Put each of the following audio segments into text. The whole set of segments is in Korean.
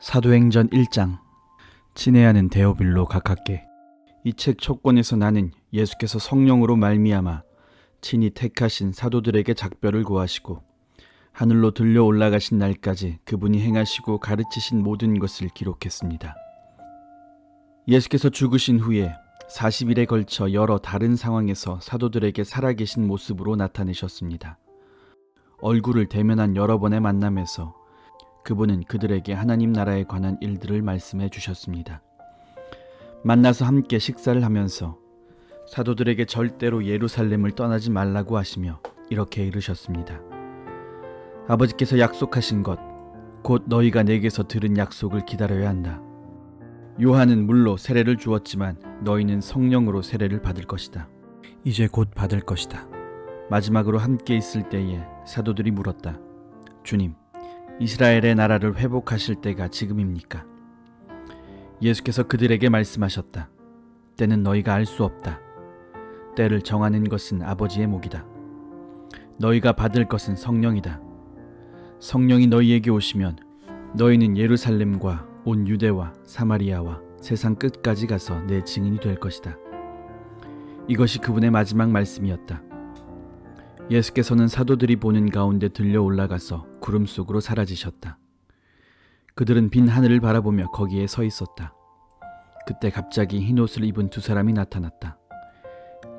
사도행전 1장. 친애하는 데오빌로 각하께, 이 책 촉권에서 나는 예수께서 성령으로 말미암아 친히 택하신 사도들에게 작별을 고하시고 하늘로 들려 올라가신 날까지 그분이 행하시고 가르치신 모든 것을 기록했습니다. 예수께서 죽으신 후에 40일에 걸쳐 여러 다른 상황에서 사도들에게 살아계신 모습으로 나타내셨습니다. 얼굴을 대면한 여러 번의 만남에서 그분은 그들에게 하나님 나라에 관한 일들을 말씀해 주셨습니다. 만나서 함께 식사를 하면서 사도들에게 절대로 예루살렘을 떠나지 말라고 하시며 이렇게 이르셨습니다. 아버지께서 약속하신 것, 곧 너희가 내게서 들은 약속을 기다려야 한다. 요한은 물로 세례를 주었지만 너희는 성령으로 세례를 받을 것이다. 이제 곧 받을 것이다. 마지막으로 함께 있을 때에 사도들이 물었다. 주님, 이스라엘의 나라를 회복하실 때가 지금입니까? 예수께서 그들에게 말씀하셨다. 때는 너희가 알 수 없다. 때를 정하는 것은 아버지의 몫이다. 너희가 받을 것은 성령이다. 성령이 너희에게 오시면 너희는 예루살렘과 온 유대와 사마리아와 세상 끝까지 가서 내 증인이 될 것이다. 이것이 그분의 마지막 말씀이었다. 예수께서는 사도들이 보는 가운데 들려 올라가서 구름 속으로 사라지셨다. 그들은 빈 하늘을 바라보며 거기에 서 있었다. 그때 갑자기 흰옷을 입은 두 사람이 나타났다.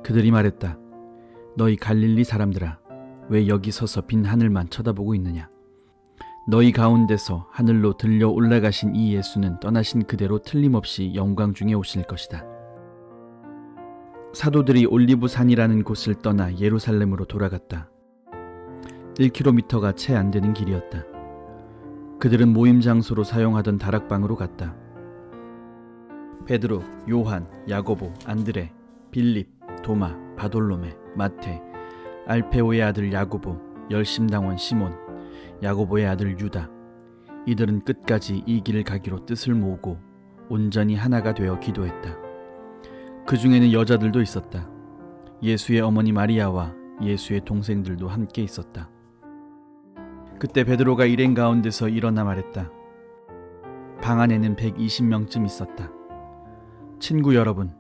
그들이 말했다. 너희 갈릴리 사람들아, 왜 여기 서서 빈 하늘만 쳐다보고 있느냐? 너희 가운데서 하늘로 들려 올라가신 이 예수는 떠나신 그대로 틀림없이 영광 중에 오실 것이다. 사도들이 올리브산이라는 곳을 떠나 예루살렘으로 돌아갔다. 1km가 채 안 되는 길이었다. 그들은 모임 장소로 사용하던 다락방으로 갔다. 베드로, 요한, 야고보, 안드레, 빌립, 도마, 바돌로메, 마테, 알페오의 아들 야고보, 열심당원 시몬, 야고보의 아들 유다. 이들은 끝까지 이 길을 가기로 뜻을 모으고 온전히 하나가 되어 기도했다. 그 중에는 여자들도 있었다. 예수의 어머니 마리아와 예수의 동생들도 함께 있었다. 그때 베드로가 일행 가운데서 일어나 말했다. 방 안에는 120명쯤 있었다. 친구 여러분,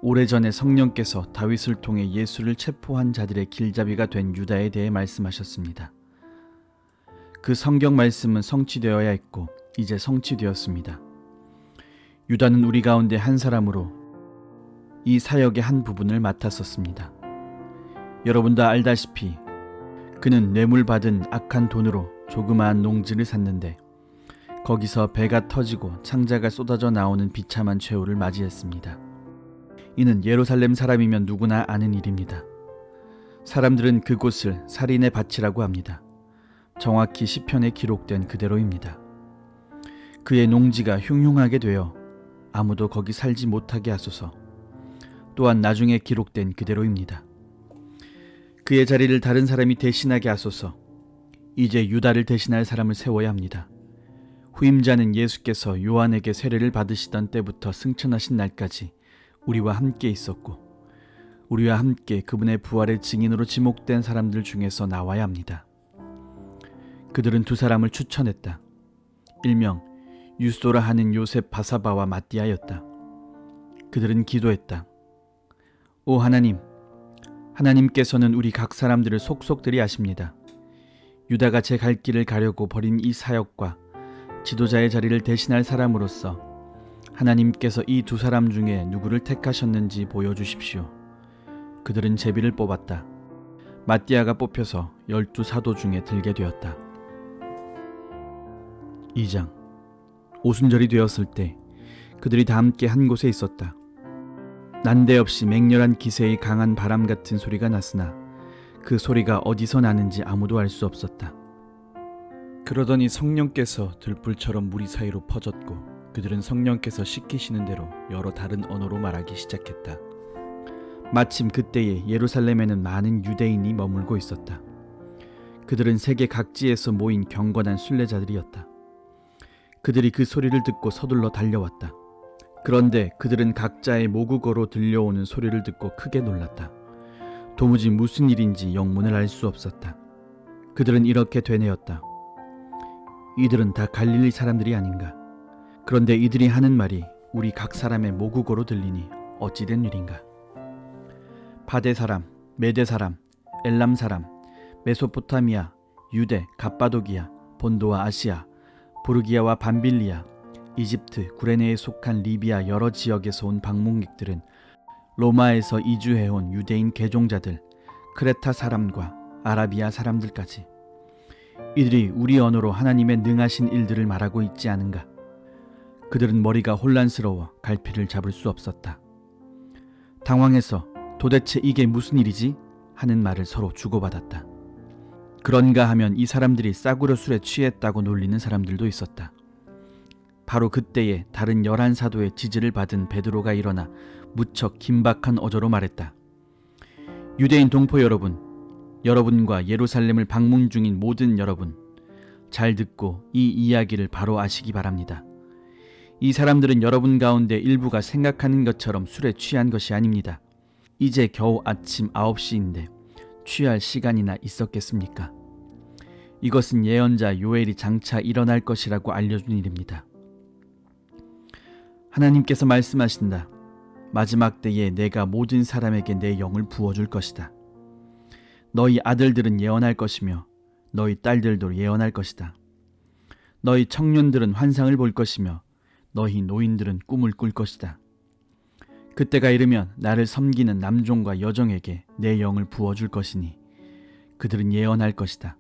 오래전에 성령께서 다윗을 통해 예수를 체포한 자들의 길잡이가 된 유다에 대해 말씀하셨습니다. 그 성경 말씀은 성취되어야 했고 이제 성취되었습니다. 유다는 우리 가운데 한 사람으로 이 사역의 한 부분을 맡았었습니다. 여러분 다 알다시피 그는 뇌물 받은 악한 돈으로 조그마한 농지를 샀는데 거기서 배가 터지고 창자가 쏟아져 나오는 비참한 최후를 맞이했습니다. 이는 예루살렘 사람이면 누구나 아는 일입니다. 사람들은 그곳을 살인의 밭이라고 합니다. 정확히 시편에 기록된 그대로입니다. 그의 농지가 흉흉하게 되어 아무도 거기 살지 못하게 하소서. 또한 나중에 기록된 그대로입니다. 그의 자리를 다른 사람이 대신하게 하소서. 이제 유다를 대신할 사람을 세워야 합니다. 후임자는 예수께서 요한에게 세례를 받으시던 때부터 승천하신 날까지 우리와 함께 있었고 우리와 함께 그분의 부활의 증인으로 지목된 사람들 중에서 나와야 합니다. 그들은 두 사람을 추천했다. 일명 유스도라 하는 요셉 바사바와 마띠아였다. 그들은 기도했다. 오 하나님, 하나님께서는 우리 각 사람들을 속속들이 아십니다. 유다가 제 갈 길을 가려고 버린 이 사역과 지도자의 자리를 대신할 사람으로서 하나님께서 이 두 사람 중에 누구를 택하셨는지 보여주십시오. 그들은 제비를 뽑았다. 마띠아가 뽑혀서 12사도 중에 들게 되었다. 2장. 오순절이 되었을 때 그들이 다 함께 한 곳에 있었다. 난데없이 맹렬한 기세의 강한 바람 같은 소리가 났으나 그 소리가 어디서 나는지 아무도 알 수 없었다. 그러더니 성령께서 들불처럼 무리 사이로 퍼졌고 그들은 성령께서 시키시는 대로 여러 다른 언어로 말하기 시작했다. 마침 그때에 예루살렘에는 많은 유대인이 머물고 있었다. 그들은 세계 각지에서 모인 경건한 순례자들이었다. 그들이 그 소리를 듣고 서둘러 달려왔다. 그런데 그들은 각자의 모국어로 들려오는 소리를 듣고 크게 놀랐다. 도무지 무슨 일인지 영문을 알 수 없었다. 그들은 이렇게 되뇌었다. 이들은 다 갈릴리 사람들이 아닌가? 그런데 이들이 하는 말이 우리 각 사람의 모국어로 들리니 어찌된 일인가? 바데 사람, 메데 사람, 엘람 사람, 메소포타미아, 유대, 갑바도기아, 본도와 아시아, 부르기아와 밤빌리아, 이집트, 구레네에 속한 리비아 여러 지역에서 온 방문객들은 로마에서 이주해온 유대인 개종자들, 크레타 사람과 아라비아 사람들까지 이들이 우리 언어로 하나님의 능하신 일들을 말하고 있지 않은가? 그들은 머리가 혼란스러워 갈피를 잡을 수 없었다. 당황해서 도대체 이게 무슨 일이지? 하는 말을 서로 주고받았다. 그런가 하면 이 사람들이 싸구려 술에 취했다고 놀리는 사람들도 있었다. 바로 그때에 다른 11사도의 지지를 받은 베드로가 일어나 무척 긴박한 어조로 말했다. 유대인 동포 여러분, 여러분과 예루살렘을 방문 중인 모든 여러분, 잘 듣고 이 이야기를 바로 아시기 바랍니다. 이 사람들은 여러분 가운데 일부가 생각하는 것처럼 술에 취한 것이 아닙니다. 이제 겨우 아침 9시인데 취할 시간이나 있었겠습니까? 이것은 예언자 요엘이 장차 일어날 것이라고 알려준 일입니다. 하나님께서 말씀하신다. 마지막 때에 내가 모든 사람에게 내 영을 부어줄 것이다. 너희 아들들은 예언할 것이며 너희 딸들도 예언할 것이다. 너희 청년들은 환상을 볼 것이며 너희 노인들은 꿈을 꿀 것이다. 그때가 이르면 나를 섬기는 남종과 여종에게 내 영을 부어줄 것이니 그들은 예언할 것이다.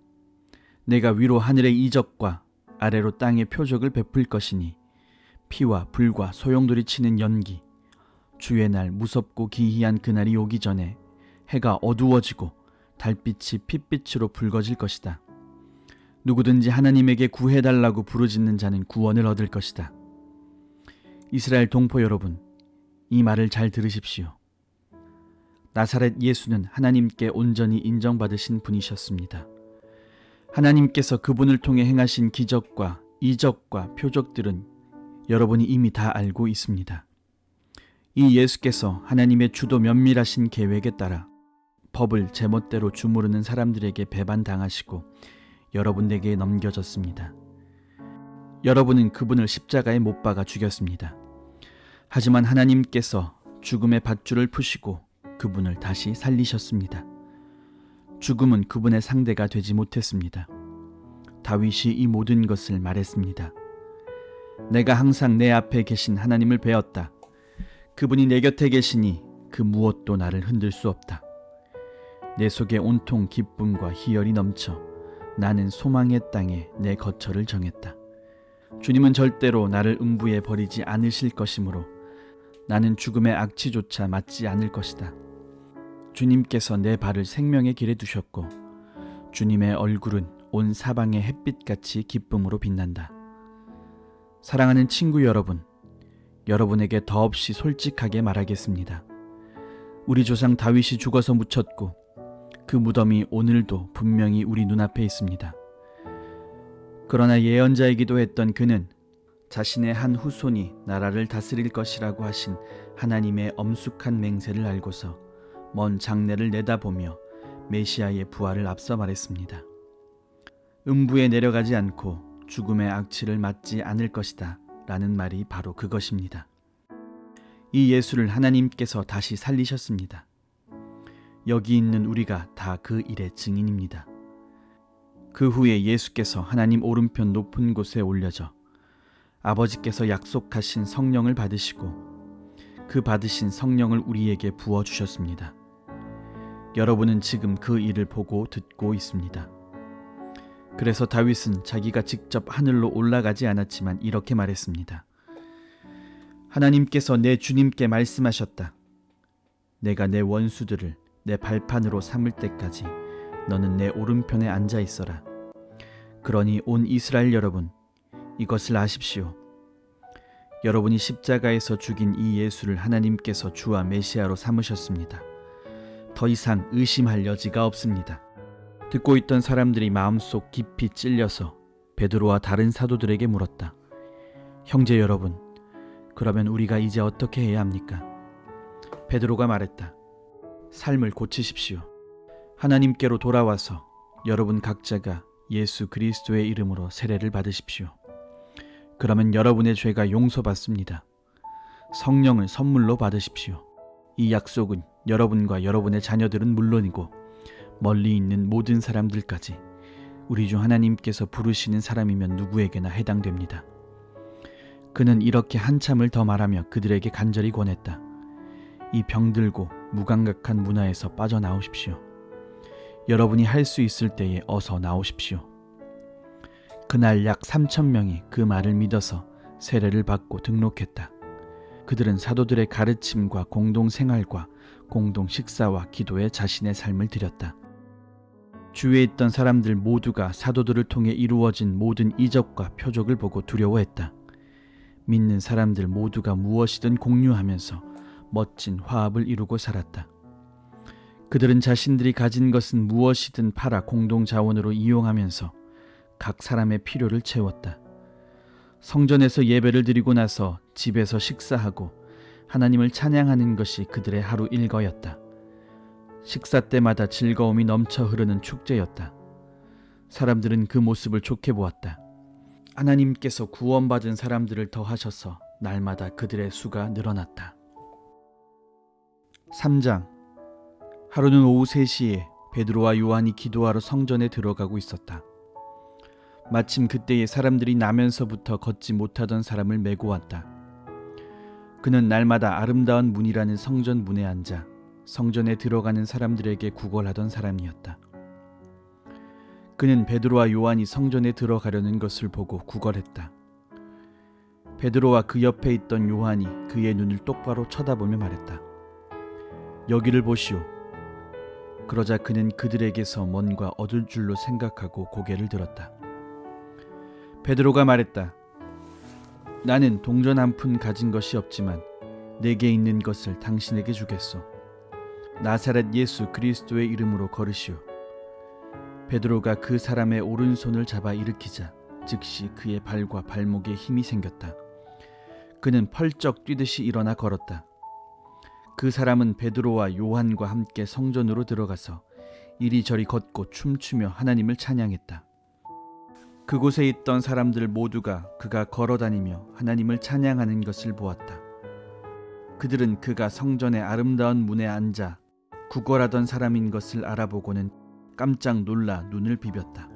내가 위로 하늘의 이적과 아래로 땅의 표적을 베풀 것이니 피와 불과 소용돌이 치는 연기, 주의 날 무섭고 기이한 그날이 오기 전에 해가 어두워지고 달빛이 핏빛으로 붉어질 것이다. 누구든지 하나님에게 구해달라고 부르짖는 자는 구원을 얻을 것이다. 이스라엘 동포 여러분, 이 말을 잘 들으십시오. 나사렛 예수는 하나님께 온전히 인정받으신 분이셨습니다. 하나님께서 그분을 통해 행하신 기적과 이적과 표적들은 여러분이 이미 다 알고 있습니다. 이 예수께서 하나님의 주도 면밀하신 계획에 따라 법을 제멋대로 주무르는 사람들에게 배반당하시고 여러분에게 넘겨졌습니다. 여러분은 그분을 십자가에 못 박아 죽였습니다. 하지만 하나님께서 죽음의 밧줄을 푸시고 그분을 다시 살리셨습니다. 죽음은 그분의 상대가 되지 못했습니다. 다윗이 이 모든 것을 말했습니다. 내가 항상 내 앞에 계신 하나님을 배웠다. 그분이 내 곁에 계시니 그 무엇도 나를 흔들 수 없다. 내 속에 온통 기쁨과 희열이 넘쳐 나는 소망의 땅에 내 거처를 정했다. 주님은 절대로 나를 음부에 버리지 않으실 것이므로 나는 죽음의 악취조차 맞지 않을 것이다. 주님께서 내 발을 생명의 길에 두셨고 주님의 얼굴은 온 사방의 햇빛같이 기쁨으로 빛난다. 사랑하는 친구 여러분, 여러분에게 더없이 솔직하게 말하겠습니다. 우리 조상 다윗이 죽어서 묻혔고 그 무덤이 오늘도 분명히 우리 눈앞에 있습니다. 그러나 예언자이기도 했던 그는 자신의 한 후손이 나라를 다스릴 것이라고 하신 하나님의 엄숙한 맹세를 알고서 먼 장래를 내다보며 메시아의 부활을 앞서 말했습니다. 음부에 내려가지 않고 죽음의 악취를 맞지 않을 것이다 라는 말이 바로 그것입니다. 이 예수를 하나님께서 다시 살리셨습니다. 여기 있는 우리가 다 그 일의 증인입니다. 그 후에 예수께서 하나님 오른편 높은 곳에 올려져 아버지께서 약속하신 성령을 받으시고 그 받으신 성령을 우리에게 부어주셨습니다. 여러분은 지금 그 일을 보고 듣고 있습니다. 그래서 다윗은 자기가 직접 하늘로 올라가지 않았지만 이렇게 말했습니다. 하나님께서 내 주님께 말씀하셨다. 내가 내 원수들을 내 발판으로 삼을 때까지 너는 내 오른편에 앉아 있어라. 그러니 온 이스라엘 여러분, 이것을 아십시오. 여러분이 십자가에서 죽인 이 예수를 하나님께서 주와 메시아로 삼으셨습니다. 더 이상 의심할 여지가 없습니다. 듣고 있던 사람들이 마음속 깊이 찔려서 베드로와 다른 사도들에게 물었다. 형제 여러분, 그러면 우리가 이제 어떻게 해야 합니까? 베드로가 말했다. 삶을 고치십시오. 하나님께로 돌아와서 여러분 각자가 예수 그리스도의 이름으로 세례를 받으십시오. 그러면 여러분의 죄가 용서받습니다. 성령을 선물로 받으십시오. 이 약속은 여러분과 여러분의 자녀들은 물론이고 멀리 있는 모든 사람들까지 우리 주 하나님께서 부르시는 사람이면 누구에게나 해당됩니다. 그는 이렇게 한참을 더 말하며 그들에게 간절히 권했다. 이 병들고 무감각한 문화에서 빠져나오십시오. 여러분이 할 수 있을 때에 어서 나오십시오. 그날 약 3,000명이 그 말을 믿어서 세례를 받고 등록했다. 그들은 사도들의 가르침과 공동 생활과 공동 식사와 기도에 자신의 삶을 드렸다. 주위에 있던 사람들 모두가 사도들을 통해 이루어진 모든 이적과 표적을 보고 두려워했다. 믿는 사람들 모두가 무엇이든 공유하면서 멋진 화합을 이루고 살았다. 그들은 자신들이 가진 것은 무엇이든 팔아 공동 자원으로 이용하면서 각 사람의 필요를 채웠다. 성전에서 예배를 드리고 나서 집에서 식사하고 하나님을 찬양하는 것이 그들의 하루 일과였다. 식사 때마다 즐거움이 넘쳐 흐르는 축제였다. 사람들은 그 모습을 좋게 보았다. 하나님께서 구원받은 사람들을 더하셔서 날마다 그들의 수가 늘어났다. 3장. 하루는 오후 3시에 베드로와 요한이 기도하러 성전에 들어가고 있었다. 마침 그때에 사람들이 나면서부터 걷지 못하던 사람을 메고 왔다. 그는 날마다 아름다운 문이라는 성전 문에 앉아 성전에 들어가는 사람들에게 구걸하던 사람이었다. 그는 베드로와 요한이 성전에 들어가려는 것을 보고 구걸했다. 베드로와 그 옆에 있던 요한이 그의 눈을 똑바로 쳐다보며 말했다. 여기를 보시오. 그러자 그는 그들에게서 뭔가 얻을 줄로 생각하고 고개를 들었다. 베드로가 말했다. 나는 동전 한 푼 가진 것이 없지만 내게 있는 것을 당신에게 주겠소. 나사렛 예수 그리스도의 이름으로 걸으시오. 베드로가 그 사람의 오른손을 잡아 일으키자 즉시 그의 발과 발목에 힘이 생겼다. 그는 펄쩍 뛰듯이 일어나 걸었다. 그 사람은 베드로와 요한과 함께 성전으로 들어가서 이리저리 걷고 춤추며 하나님을 찬양했다. 그곳에 있던 사람들 모두가 그가 걸어다니며 하나님을 찬양하는 것을 보았다. 그들은 그가 성전의 아름다운 문에 앉아 구걸하던 사람인 것을 알아보고는 깜짝 놀라 눈을 비볐다.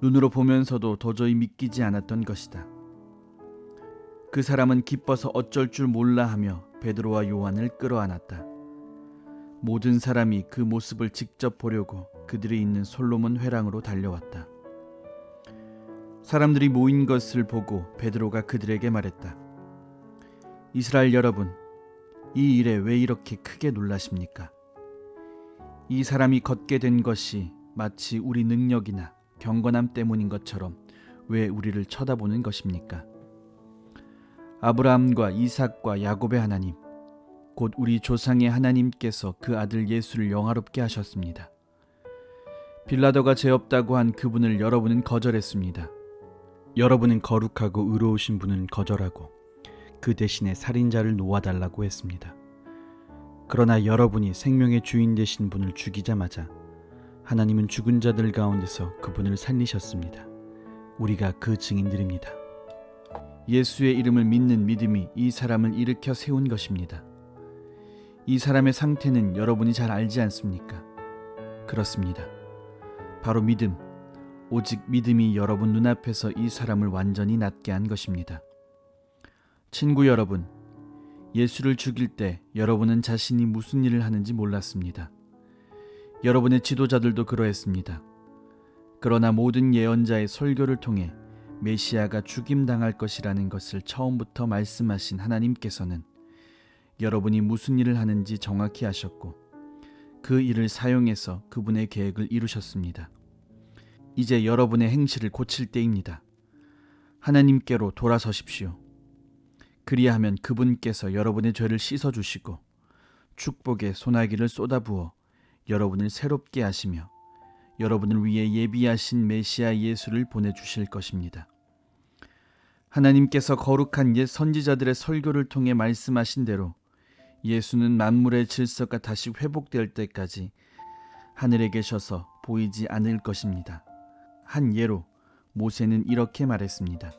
눈으로 보면서도 도저히 믿기지 않았던 것이다. 그 사람은 기뻐서 어쩔 줄 몰라 하며 베드로와 요한을 끌어안았다. 모든 사람이 그 모습을 직접 보려고 그들이 있는 솔로몬 회랑으로 달려왔다. 사람들이 모인 것을 보고 베드로가 그들에게 말했다. 이스라엘 여러분, 이 일에 왜 이렇게 크게 놀라십니까? 이 사람이 걷게 된 것이 마치 우리 능력이나 경건함 때문인 것처럼 왜 우리를 쳐다보는 것입니까? 아브라함과 이삭과 야곱의 하나님, 곧 우리 조상의 하나님께서 그 아들 예수를 영화롭게 하셨습니다. 빌라도가 죄 없다고 한 그분을 여러분은 거절했습니다. 여러분은 거룩하고 의로우신 분은 거절하고 그 대신에 살인자를 놓아달라고 했습니다. 그러나 여러분이 생명의 주인 되신 분을 죽이자마자 하나님은 죽은 자들 가운데서 그분을 살리셨습니다. 우리가 그 증인들입니다. 예수의 이름을 믿는 믿음이 이 사람을 일으켜 세운 것입니다. 이 사람의 상태는 여러분이 잘 알지 않습니까? 그렇습니다. 바로 믿음, 오직 믿음이 여러분 눈앞에서 이 사람을 완전히 낫게 한 것입니다. 친구 여러분, 예수를 죽일 때 여러분은 자신이 무슨 일을 하는지 몰랐습니다. 여러분의 지도자들도 그러했습니다. 그러나 모든 예언자의 설교를 통해 메시아가 죽임당할 것이라는 것을 처음부터 말씀하신 하나님께서는 여러분이 무슨 일을 하는지 정확히 아셨고 그 일을 사용해서 그분의 계획을 이루셨습니다. 이제 여러분의 행실을 고칠 때입니다. 하나님께로 돌아서십시오. 그리하면 그분께서 여러분의 죄를 씻어주시고 축복의 소나기를 쏟아부어 여러분을 새롭게 하시며 여러분을 위해 예비하신 메시아 예수를 보내주실 것입니다. 하나님께서 거룩한 옛 선지자들의 설교를 통해 말씀하신 대로 예수는 만물의 질서가 다시 회복될 때까지 하늘에 계셔서 보이지 않을 것입니다. 한 예로 모세는 이렇게 말했습니다.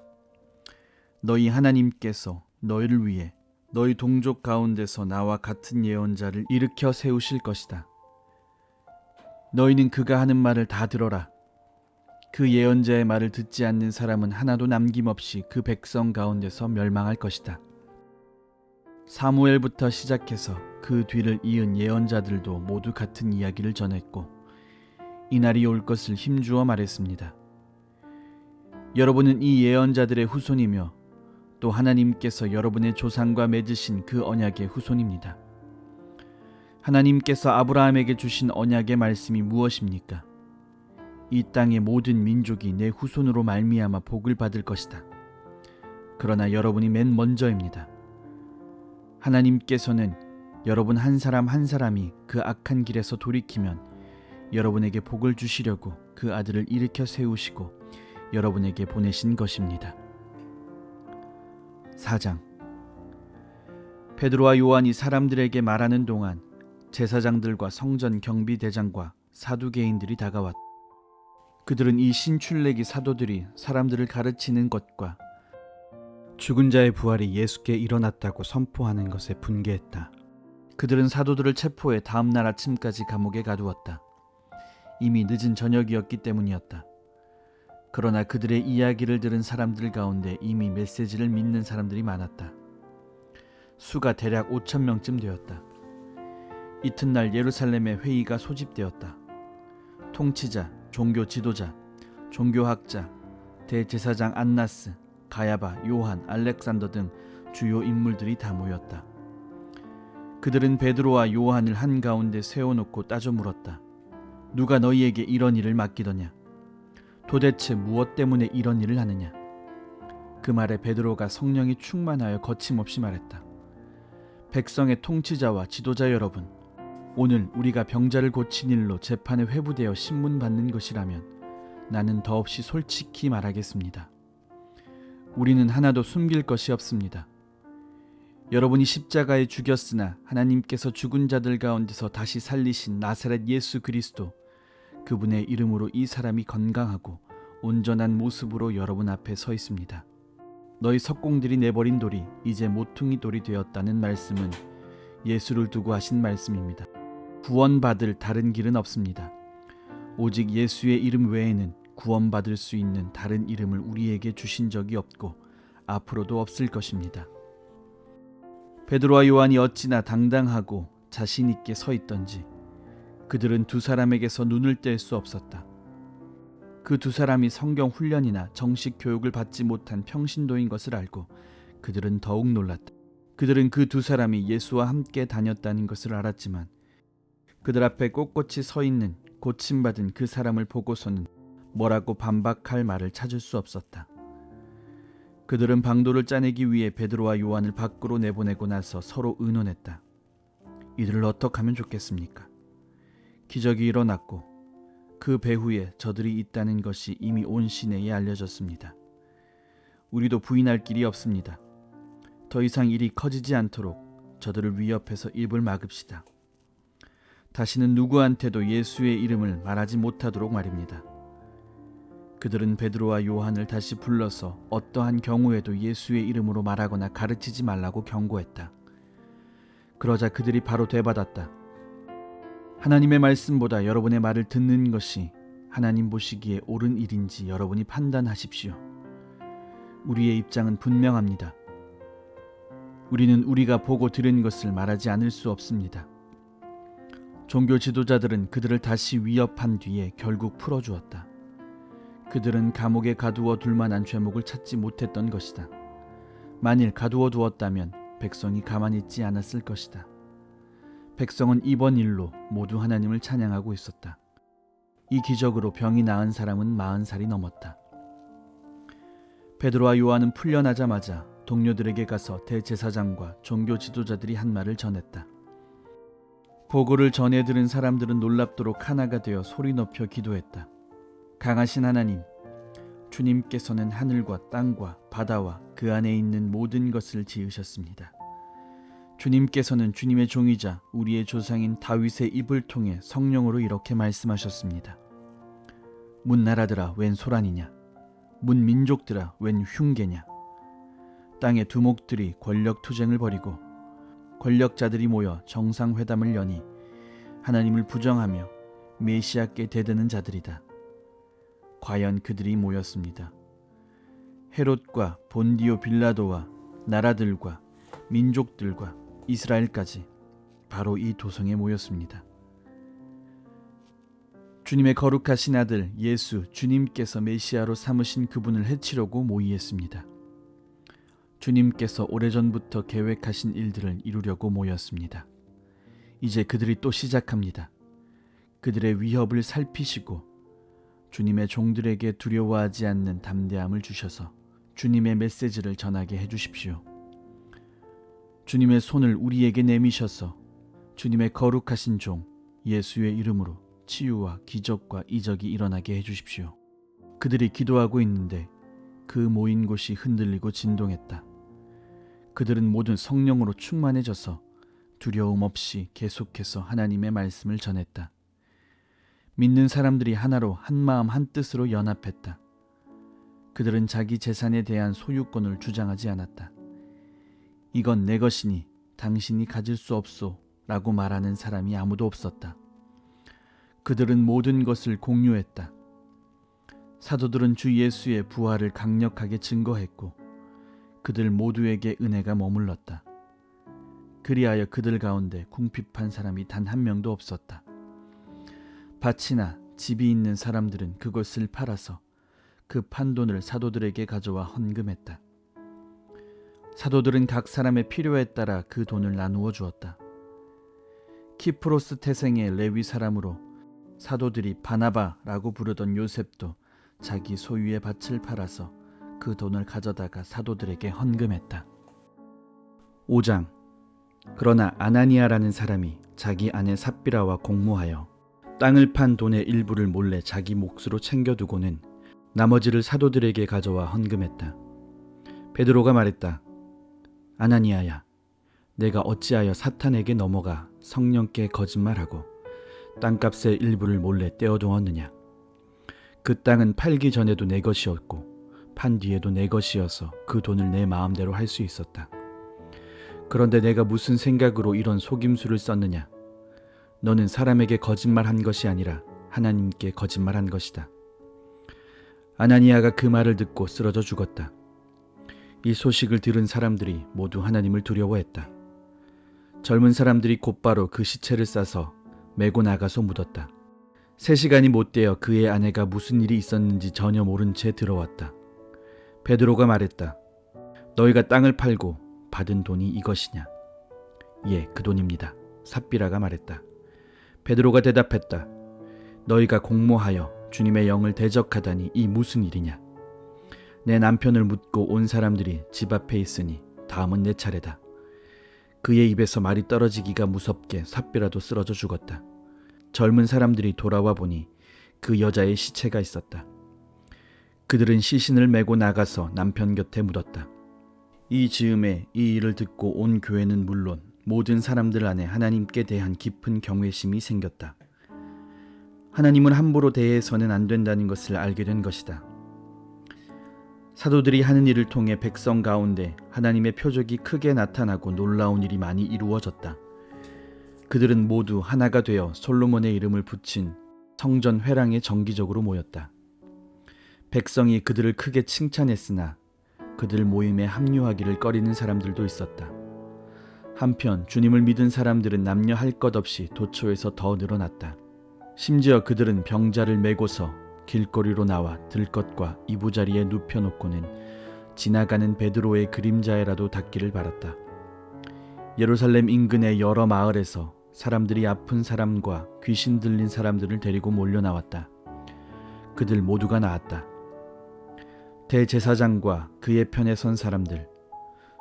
너희 하나님께서 너희를 위해 너희 동족 가운데서 나와 같은 예언자를 일으켜 세우실 것이다. 너희는 그가 하는 말을 다 들어라. 그 예언자의 말을 듣지 않는 사람은 하나도 남김없이 그 백성 가운데서 멸망할 것이다. 사무엘부터 시작해서 그 뒤를 이은 예언자들도 모두 같은 이야기를 전했고 이날이 올 것을 힘주어 말했습니다. 여러분은 이 예언자들의 후손이며 또 하나님께서 여러분의 조상과 맺으신 그 언약의 후손입니다. 하나님께서 아브라함에게 주신 언약의 말씀이 무엇입니까? 이 땅의 모든 민족이 내 후손으로 말미암아 복을 받을 것이다. 그러나 여러분이 맨 먼저입니다. 하나님께서는 여러분 한 사람 한 사람이 그 악한 길에서 돌이키면 여러분에게 복을 주시려고 그 아들을 일으켜 세우시고 여러분에게 보내신 것입니다. 4장. 베드로와 요한이 사람들에게 말하는 동안 제사장들과 성전 경비대장과 사두개인들이 다가왔다. 그들은 이 신출내기 사도들이 사람들을 가르치는 것과 죽은 자의 부활이 예수께 일어났다고 선포하는 것에 분개했다. 그들은 사도들을 체포해 다음 날 아침까지 감옥에 가두었다. 이미 늦은 저녁이었기 때문이었다. 그러나 그들의 이야기를 들은 사람들 가운데 이미 메시지를 믿는 사람들이 많았다. 수가 대략 5,000명쯤 되었다. 이튿날 예루살렘에 회의가 소집되었다. 통치자, 종교 지도자, 종교학자, 대제사장 안나스, 가야바, 요한, 알렉산더 등 주요 인물들이 다 모였다. 그들은 베드로와 요한을 한가운데 세워놓고 따져 물었다. 누가 너희에게 이런 일을 맡기더냐? 도대체 무엇 때문에 이런 일을 하느냐? 그 말에 베드로가 성령이 충만하여 거침없이 말했다. 백성의 통치자와 지도자 여러분, 오늘 우리가 병자를 고친 일로 재판에 회부되어 신문받는 것이라면 나는 더없이 솔직히 말하겠습니다. 우리는 하나도 숨길 것이 없습니다. 여러분이 십자가에 죽였으나 하나님께서 죽은 자들 가운데서 다시 살리신 나사렛 예수 그리스도, 그분의 이름으로 이 사람이 건강하고 온전한 모습으로 여러분 앞에 서 있습니다. 너희 석공들이 내버린 돌이 이제 모퉁이 돌이 되었다는 말씀은 예수를 두고 하신 말씀입니다. 구원받을 다른 길은 없습니다. 오직 예수의 이름 외에는 구원받을 수 있는 다른 이름을 우리에게 주신 적이 없고 앞으로도 없을 것입니다. 베드로와 요한이 어찌나 당당하고 자신 있게 서 있던지 그들은 두 사람에게서 눈을 뗄 수 없었다. 그 두 사람이 성경 훈련이나 정식 교육을 받지 못한 평신도인 것을 알고 그들은 더욱 놀랐다. 그들은 그 두 사람이 예수와 함께 다녔다는 것을 알았지만 그들 앞에 꼿꼿이 서 있는 고침받은 그 사람을 보고서는 뭐라고 반박할 말을 찾을 수 없었다. 그들은 방도를 짜내기 위해 베드로와 요한을 밖으로 내보내고 나서 서로 의논했다. 이들을 어떻게 하면 좋겠습니까? 기적이 일어났고 그 배후에 저들이 있다는 것이 이미 온 시내에 알려졌습니다. 우리도 부인할 길이 없습니다. 더 이상 일이 커지지 않도록 저들을 위협해서 입을 막읍시다. 다시는 누구한테도 예수의 이름을 말하지 못하도록 말입니다. 그들은 베드로와 요한을 다시 불러서 어떠한 경우에도 예수의 이름으로 말하거나 가르치지 말라고 경고했다. 그러자 그들이 바로 되받았다. 하나님의 말씀보다 여러분의 말을 듣는 것이 하나님 보시기에 옳은 일인지 여러분이 판단하십시오. 우리의 입장은 분명합니다. 우리는 우리가 보고 들은 것을 말하지 않을 수 없습니다. 종교 지도자들은 그들을 다시 위협한 뒤에 결국 풀어주었다. 그들은 감옥에 가두어 둘 만한 죄목을 찾지 못했던 것이다. 만일 가두어 두었다면 백성이 가만히 있지 않았을 것이다. 백성은 이번 일로 모두 하나님을 찬양하고 있었다. 이 기적으로 병이 나은 사람은 40살이 넘었다. 베드로와 요한은 풀려나자마자 동료들에게 가서 대제사장과 종교 지도자들이 한 말을 전했다. 보고를 전해 들은 사람들은 놀랍도록 하나가 되어 소리 높여 기도했다. 강하신 하나님, 주님께서는 하늘과 땅과 바다와 그 안에 있는 모든 것을 지으셨습니다. 주님께서는 주님의 종이자 우리의 조상인 다윗의 입을 통해 성령으로 이렇게 말씀하셨습니다. 문 나라들아 웬 소란이냐? 문 민족들아 웬 흉계냐? 땅의 두목들이 권력 투쟁을 벌이고 권력자들이 모여 정상회담을 여니 하나님을 부정하며 메시아께 대드는 자들이다. 과연 그들이 모였습니다. 헤롯과 본디오 빌라도와 나라들과 민족들과 이스라엘까지 바로 이 도성에 모였습니다. 주님의 거룩하신 아들 예수 주님께서 메시아로 삼으신 그분을 해치려고 모의했습니다. 주님께서 오래전부터 계획하신 일들을 이루려고 모였습니다. 이제 그들이 또 시작합니다. 그들의 위협을 살피시고 주님의 종들에게 두려워하지 않는 담대함을 주셔서 주님의 메시지를 전하게 해주십시오. 주님의 손을 우리에게 내미셔서 주님의 거룩하신 종 예수의 이름으로 치유와 기적과 이적이 일어나게 해주십시오. 그들이 기도하고 있는데 그 모인 곳이 흔들리고 진동했다. 그들은 모든 성령으로 충만해져서 두려움 없이 계속해서 하나님의 말씀을 전했다. 믿는 사람들이 하나로 한마음 한뜻으로 연합했다. 그들은 자기 재산에 대한 소유권을 주장하지 않았다. 이건 내 것이니 당신이 가질 수 없소 라고 말하는 사람이 아무도 없었다. 그들은 모든 것을 공유했다. 사도들은 주 예수의 부활을 강력하게 증거했고 그들 모두에게 은혜가 머물렀다. 그리하여 그들 가운데 궁핍한 사람이 단 한 명도 없었다. 밭이나 집이 있는 사람들은 그것을 팔아서 그 판돈을 사도들에게 가져와 헌금했다. 사도들은 각 사람의 필요에 따라 그 돈을 나누어 주었다. 키프로스 태생의 레위 사람으로 사도들이 바나바라고 부르던 요셉도 자기 소유의 밭을 팔아서 그 돈을 가져다가 사도들에게 헌금했다. 5장. 그러나 아나니아라는 사람이 자기 아내 삽비라와 공모하여 땅을 판 돈의 일부를 몰래 자기 몫으로 챙겨두고는 나머지를 사도들에게 가져와 헌금했다. 베드로가 말했다. 아나니아야, 내가 어찌하여 사탄에게 넘어가 성령께 거짓말하고 땅값의 일부를 몰래 떼어두었느냐? 그 땅은 팔기 전에도 내 것이었고 판 뒤에도 내 것이어서 그 돈을 내 마음대로 할 수 있었다. 그런데 내가 무슨 생각으로 이런 속임수를 썼느냐? 너는 사람에게 거짓말한 것이 아니라 하나님께 거짓말한 것이다. 아나니아가 그 말을 듣고 쓰러져 죽었다. 이 소식을 들은 사람들이 모두 하나님을 두려워했다. 젊은 사람들이 곧바로 그 시체를 싸서 메고 나가서 묻었다. 3시간이 못 되어 그의 아내가 무슨 일이 있었는지 전혀 모른 채 들어왔다. 베드로가 말했다. 너희가 땅을 팔고 받은 돈이 이것이냐? 예, 그 돈입니다. 삽비라가 말했다. 베드로가 대답했다. 너희가 공모하여 주님의 영을 대적하다니 이 무슨 일이냐? 내 남편을 묻고 온 사람들이 집 앞에 있으니 다음은 내 차례다. 그의 입에서 말이 떨어지기가 무섭게 삽비라도 쓰러져 죽었다. 젊은 사람들이 돌아와 보니 그 여자의 시체가 있었다. 그들은 시신을 메고 나가서 남편 곁에 묻었다. 이 즈음에 이 일을 듣고 온 교회는 물론 모든 사람들 안에 하나님께 대한 깊은 경외심이 생겼다. 하나님은 함부로 대해서는 안 된다는 것을 알게 된 것이다. 사도들이 하는 일을 통해 백성 가운데 하나님의 표적이 크게 나타나고 놀라운 일이 많이 이루어졌다. 그들은 모두 하나가 되어 솔로몬의 이름을 붙인 성전 회랑에 정기적으로 모였다. 백성이 그들을 크게 칭찬했으나 그들 모임에 합류하기를 꺼리는 사람들도 있었다. 한편 주님을 믿은 사람들은 남녀 할 것 없이 도처에서 더 늘어났다. 심지어 그들은 병자를 메고서 길거리로 나와 들것과 이부자리에 눕혀놓고는 지나가는 베드로의 그림자에라도 닿기를 바랐다. 예루살렘 인근의 여러 마을에서 사람들이 아픈 사람과 귀신 들린 사람들을 데리고 몰려나왔다. 그들 모두가 나았다. 대제사장과 그의 편에 선 사람들,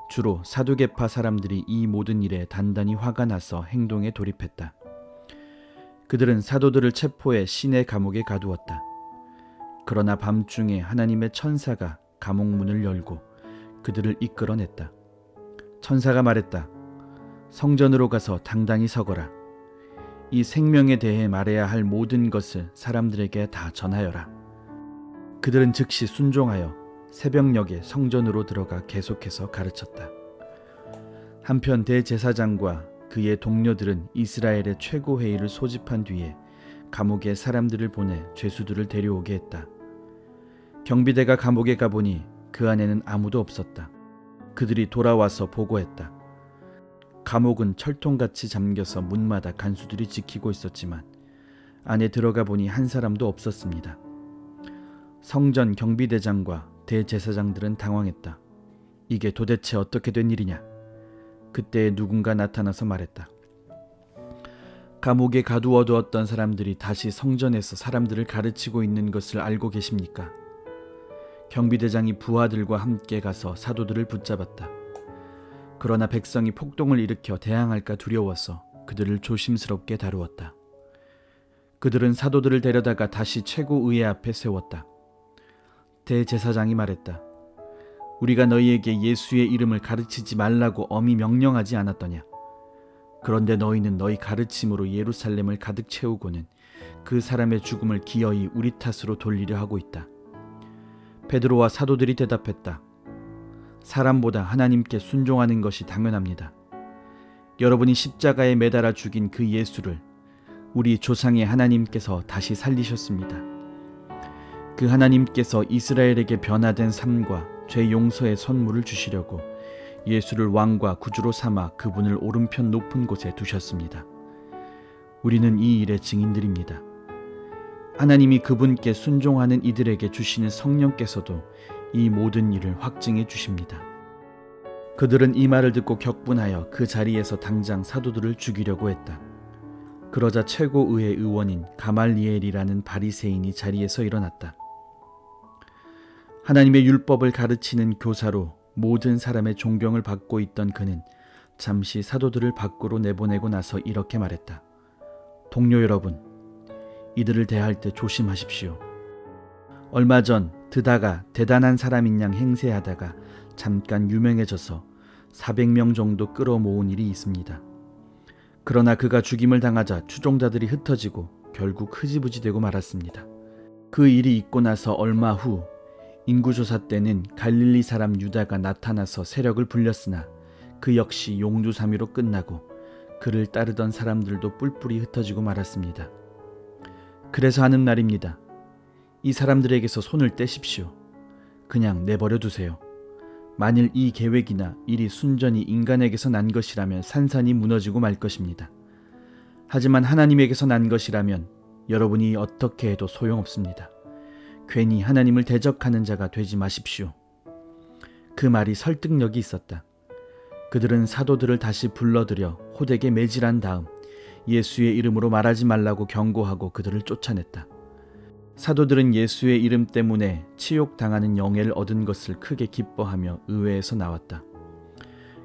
주로 사두개파 사람들이 이 모든 일에 단단히 화가 나서 행동에 돌입했다. 그들은 사도들을 체포해 시내 감옥에 가두었다. 그러나 밤중에 하나님의 천사가 감옥 문을 열고 그들을 이끌어냈다. 천사가 말했다. 성전으로 가서 당당히 서거라. 이 생명에 대해 말해야 할 모든 것을 사람들에게 다 전하여라. 그들은 즉시 순종하여 새벽녘에 성전으로 들어가 계속해서 가르쳤다. 한편 대제사장과 그의 동료들은 이스라엘의 최고회의를 소집한 뒤에 감옥에 사람들을 보내 죄수들을 데려오게 했다. 경비대가 감옥에 가보니 그 안에는 아무도 없었다. 그들이 돌아와서 보고했다. 감옥은 철통같이 잠겨서 문마다 간수들이 지키고 있었지만 안에 들어가 보니 한 사람도 없었습니다. 성전 경비대장과 대제사장들은 당황했다. 이게 도대체 어떻게 된 일이냐? 그때 누군가 나타나서 말했다. 감옥에 가두어두었던 사람들이 다시 성전에서 사람들을 가르치고 있는 것을 알고 계십니까? 경비대장이 부하들과 함께 가서 사도들을 붙잡았다. 그러나 백성이 폭동을 일으켜 대항할까 두려워서 그들을 조심스럽게 다루었다. 그들은 사도들을 데려다가 다시 최고의회 앞에 세웠다. 대제사장이 말했다. 우리가 너희에게 예수의 이름을 가르치지 말라고 엄히 명령하지 않았더냐? 그런데 너희는 너희 가르침으로 예루살렘을 가득 채우고는 그 사람의 죽음을 기어이 우리 탓으로 돌리려 하고 있다. 베드로와 사도들이 대답했다. 사람보다 하나님께 순종하는 것이 당연합니다. 여러분이 십자가에 매달아 죽인 그 예수를 우리 조상의 하나님께서 다시 살리셨습니다. 그 하나님께서 이스라엘에게 변화된 삶과 죄 용서의 선물을 주시려고 예수를 왕과 구주로 삼아 그분을 오른편 높은 곳에 두셨습니다. 우리는 이 일의 증인들입니다. 하나님이 그분께 순종하는 이들에게 주시는 성령께서도 이 모든 일을 확증해 주십니다. 그들은 이 말을 듣고 격분하여 그 자리에서 당장 사도들을 죽이려고 했다. 그러자 최고의회 의원인 가말리엘이라는 바리새인이 자리에서 일어났다. 하나님의 율법을 가르치는 교사로 모든 사람의 존경을 받고 있던 그는 잠시 사도들을 밖으로 내보내고 나서 이렇게 말했다. 동료 여러분, 이들을 대할 때 조심하십시오. 얼마 전 드다가 대단한 사람인 양 행세하다가 잠깐 유명해져서 400명 정도 끌어모은 일이 있습니다. 그러나 그가 죽임을 당하자 추종자들이 흩어지고 결국 흐지부지 되고 말았습니다. 그 일이 있고 나서 얼마 후 인구조사 때는 갈릴리 사람 유다가 나타나서 세력을 불렸으나 그 역시 용두사미로 끝나고 그를 따르던 사람들도 뿔뿔이 흩어지고 말았습니다. 그래서 하는 말입니다. 이 사람들에게서 손을 떼십시오. 그냥 내버려 두세요. 만일 이 계획이나 일이 순전히 인간에게서 난 것이라면 산산이 무너지고 말 것입니다. 하지만 하나님에게서 난 것이라면 여러분이 어떻게 해도 소용없습니다. 괜히 하나님을 대적하는 자가 되지 마십시오. 그 말이 설득력이 있었다. 그들은 사도들을 다시 불러들여 호되게 매질한 다음 예수의 이름으로 말하지 말라고 경고하고 그들을 쫓아냈다. 사도들은 예수의 이름 때문에 치욕당하는 영예를 얻은 것을 크게 기뻐하며 의회에서 나왔다.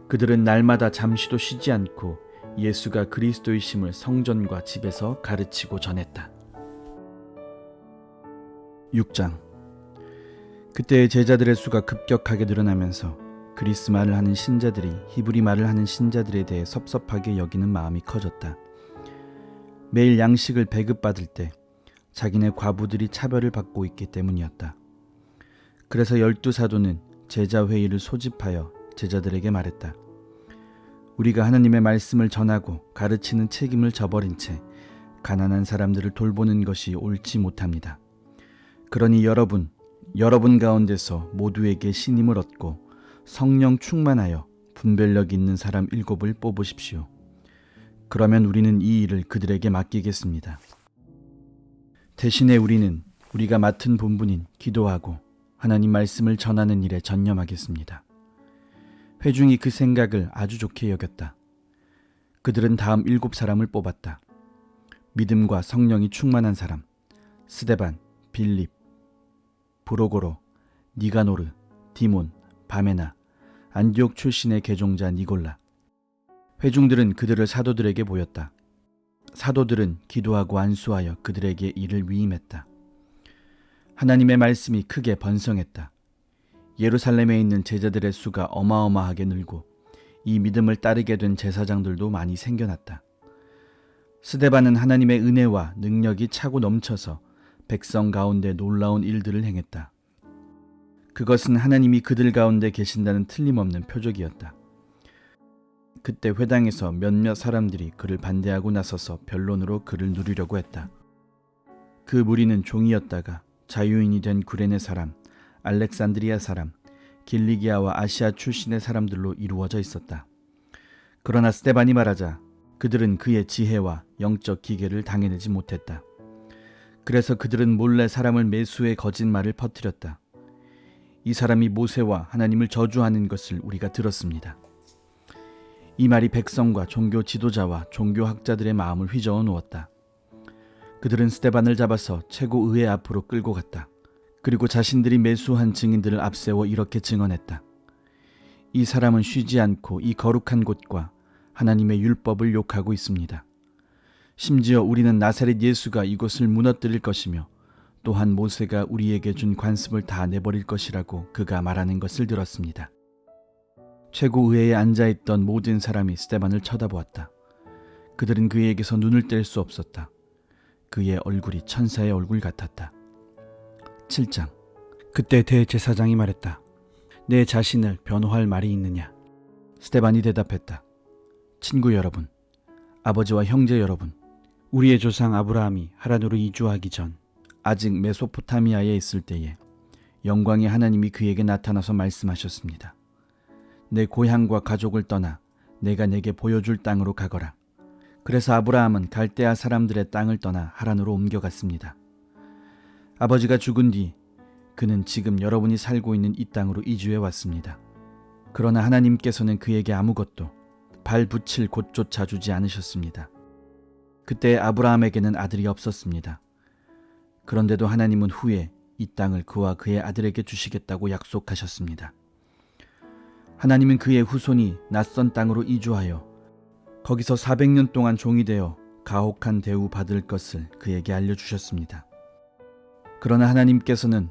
그들은 날마다 잠시도 쉬지 않고 예수가 그리스도이심을 성전과 집에서 가르치고 전했다. 6장. 그때 제자들의 수가 급격하게 늘어나면서 그리스 말을 하는 신자들이 히브리 말을 하는 신자들에 대해 섭섭하게 여기는 마음이 커졌다. 매일 양식을 배급받을 때 자기네 과부들이 차별을 받고 있기 때문이었다. 그래서 12사도는 제자회의를 소집하여 제자들에게 말했다. 우리가 하나님의 말씀을 전하고 가르치는 책임을 저버린 채 가난한 사람들을 돌보는 것이 옳지 못합니다. 그러니 여러분 가운데서 모두에게 신임을 얻고 성령 충만하여 분별력 있는 사람 7을 뽑으십시오. 그러면 우리는 이 일을 그들에게 맡기겠습니다. 대신에 우리는 우리가 맡은 본분인 기도하고 하나님 말씀을 전하는 일에 전념하겠습니다. 회중이 그 생각을 아주 좋게 여겼다. 그들은 다음 7사람을 뽑았다. 믿음과 성령이 충만한 사람, 스데반, 빌립, 브로고로, 니가노르, 디몬, 바메나, 안디옥 출신의 개종자 니골라. 회중들은 그들을 사도들에게 보였다. 사도들은 기도하고 안수하여 그들에게 이를 위임했다. 하나님의 말씀이 크게 번성했다. 예루살렘에 있는 제자들의 수가 어마어마하게 늘고 이 믿음을 따르게 된 제사장들도 많이 생겨났다. 스데반은 하나님의 은혜와 능력이 차고 넘쳐서 백성 가운데 놀라운 일들을 행했다. 그것은 하나님이 그들 가운데 계신다는 틀림없는 표적이었다. 그때 회당에서 몇몇 사람들이 그를 반대하고 나서서 변론으로 그를 누리려고 했다. 그 무리는 종이었다가 자유인이 된 구레네 사람, 알렉산드리아 사람, 길리기아와 아시아 출신의 사람들로 이루어져 있었다. 그러나 스데반이 말하자 그들은 그의 지혜와 영적 기계를 당해내지 못했다. 그래서 그들은 몰래 사람을 매수해 거짓말을 퍼뜨렸다. 이 사람이 모세와 하나님을 저주하는 것을 우리가 들었습니다. 이 말이 백성과 종교 지도자와 종교학자들의 마음을 휘저어 놓았다. 그들은 스데반을 잡아서 최고의회 앞으로 끌고 갔다. 그리고 자신들이 매수한 증인들을 앞세워 이렇게 증언했다. 이 사람은 쉬지 않고 이 거룩한 곳과 하나님의 율법을 욕하고 있습니다. 심지어 우리는 나사렛 예수가 이곳을 무너뜨릴 것이며 또한 모세가 우리에게 준 관습을 다 내버릴 것이라고 그가 말하는 것을 들었습니다. 최고의회에 앉아있던 모든 사람이 스데반을 쳐다보았다. 그들은 그에게서 눈을 뗄 수 없었다. 그의 얼굴이 천사의 얼굴 같았다. 7장. 그때 대제사장이 말했다. 내 자신을 변호할 말이 있느냐? 스데반이 대답했다. 친구 여러분, 아버지와 형제 여러분, 우리의 조상 아브라함이 하란으로 이주하기 전 아직 메소포타미아에 있을 때에 영광의 하나님이 그에게 나타나서 말씀하셨습니다. 내 고향과 가족을 떠나 내가 내게 보여줄 땅으로 가거라. 그래서 아브라함은 갈대아 사람들의 땅을 떠나 하란으로 옮겨갔습니다. 아버지가 죽은 뒤 그는 지금 여러분이 살고 있는 이 땅으로 이주해 왔습니다. 그러나 하나님께서는 그에게 아무것도 발 붙일 곳조차 주지 않으셨습니다. 그때 아브라함에게는 아들이 없었습니다. 그런데도 하나님은 후에 이 땅을 그와 그의 아들에게 주시겠다고 약속하셨습니다. 하나님은 그의 후손이 낯선 땅으로 이주하여 거기서 400년 동안 종이 되어 가혹한 대우 받을 것을 그에게 알려주셨습니다. 그러나 하나님께서는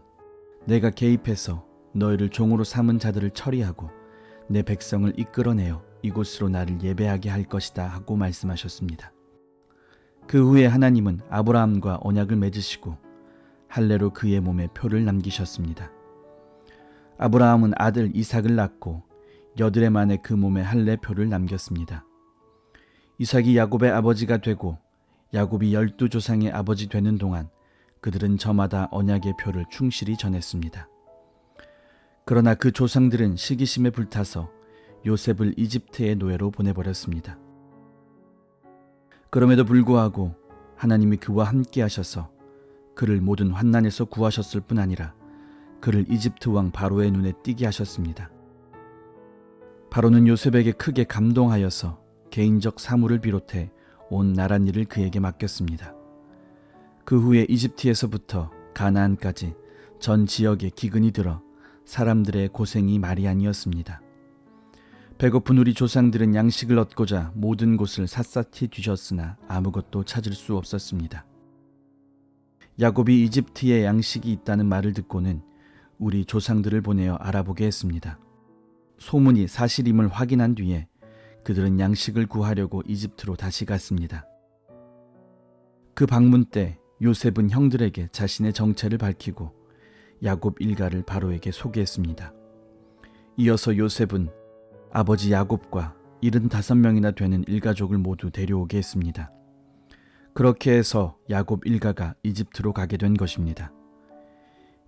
내가 개입해서 너희를 종으로 삼은 자들을 처리하고 내 백성을 이끌어내어 이곳으로 나를 예배하게 할 것이다 하고 말씀하셨습니다. 그 후에 하나님은 아브라함과 언약을 맺으시고 할례로 그의 몸에 표를 남기셨습니다. 아브라함은 아들 이삭을 낳고 여드레 만에 그 몸에 할례 표를 남겼습니다. 이삭이 야곱의 아버지가 되고 야곱이 12조상의 아버지 되는 동안 그들은 저마다 언약의 표를 충실히 전했습니다. 그러나 그 조상들은 시기심에 불타서 요셉을 이집트의 노예로 보내버렸습니다. 그럼에도 불구하고 하나님이 그와 함께 하셔서 그를 모든 환난에서 구하셨을 뿐 아니라 그를 이집트 왕 바로의 눈에 띄게 하셨습니다. 바로는 요셉에게 크게 감동하여서 개인적 사물을 비롯해 온 나랏일을 그에게 맡겼습니다. 그 후에 이집트에서부터 가나안까지 전 지역에 기근이 들어 사람들의 고생이 말이 아니었습니다. 배고픈 우리 조상들은 양식을 얻고자 모든 곳을 샅샅이 뒤졌으나 아무것도 찾을 수 없었습니다. 야곱이 이집트에 양식이 있다는 말을 듣고는 우리 조상들을 보내어 알아보게 했습니다. 소문이 사실임을 확인한 뒤에 그들은 양식을 구하려고 이집트로 다시 갔습니다. 그 방문 때 요셉은 형들에게 자신의 정체를 밝히고 야곱 일가를 바로에게 소개했습니다. 이어서 요셉은 아버지 야곱과 75명이나 되는 일가족을 모두 데려오게 했습니다. 그렇게 해서 야곱 일가가 이집트로 가게 된 것입니다.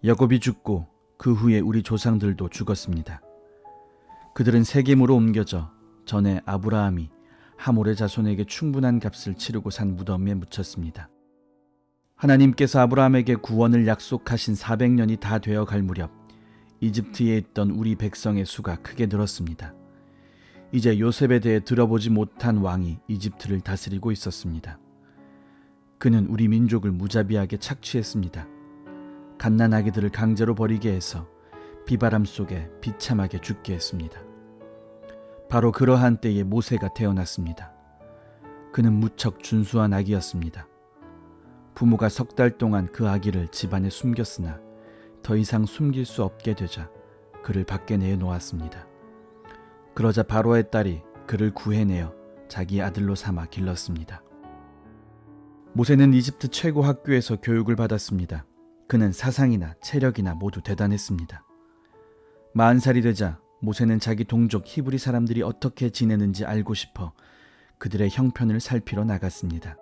야곱이 죽고 그 후에 우리 조상들도 죽었습니다. 그들은 세겜으로 옮겨져 전에 아브라함이 하몰의 자손에게 충분한 값을 치르고 산 무덤에 묻혔습니다. 하나님께서 아브라함에게 구원을 약속하신 400년이 다 되어 갈 무렵 이집트에 있던 우리 백성의 수가 크게 늘었습니다. 이제 요셉에 대해 들어보지 못한 왕이 이집트를 다스리고 있었습니다. 그는 우리 민족을 무자비하게 착취했습니다. 갓난아기들을 강제로 버리게 해서 비바람 속에 비참하게 죽게 했습니다. 바로 그러한 때에 모세가 태어났습니다. 그는 무척 준수한 아기였습니다. 부모가 3달 동안 그 아기를 집안에 숨겼으나 더 이상 숨길 수 없게 되자 그를 밖에 내놓았습니다. 그러자 바로의 딸이 그를 구해내어 자기 아들로 삼아 길렀습니다. 모세는 이집트 최고 학교에서 교육을 받았습니다. 그는 사상이나 체력이나 모두 대단했습니다. 40살이 되자 모세는 자기 동족 히브리 사람들이 어떻게 지내는지 알고 싶어 그들의 형편을 살피러 나갔습니다.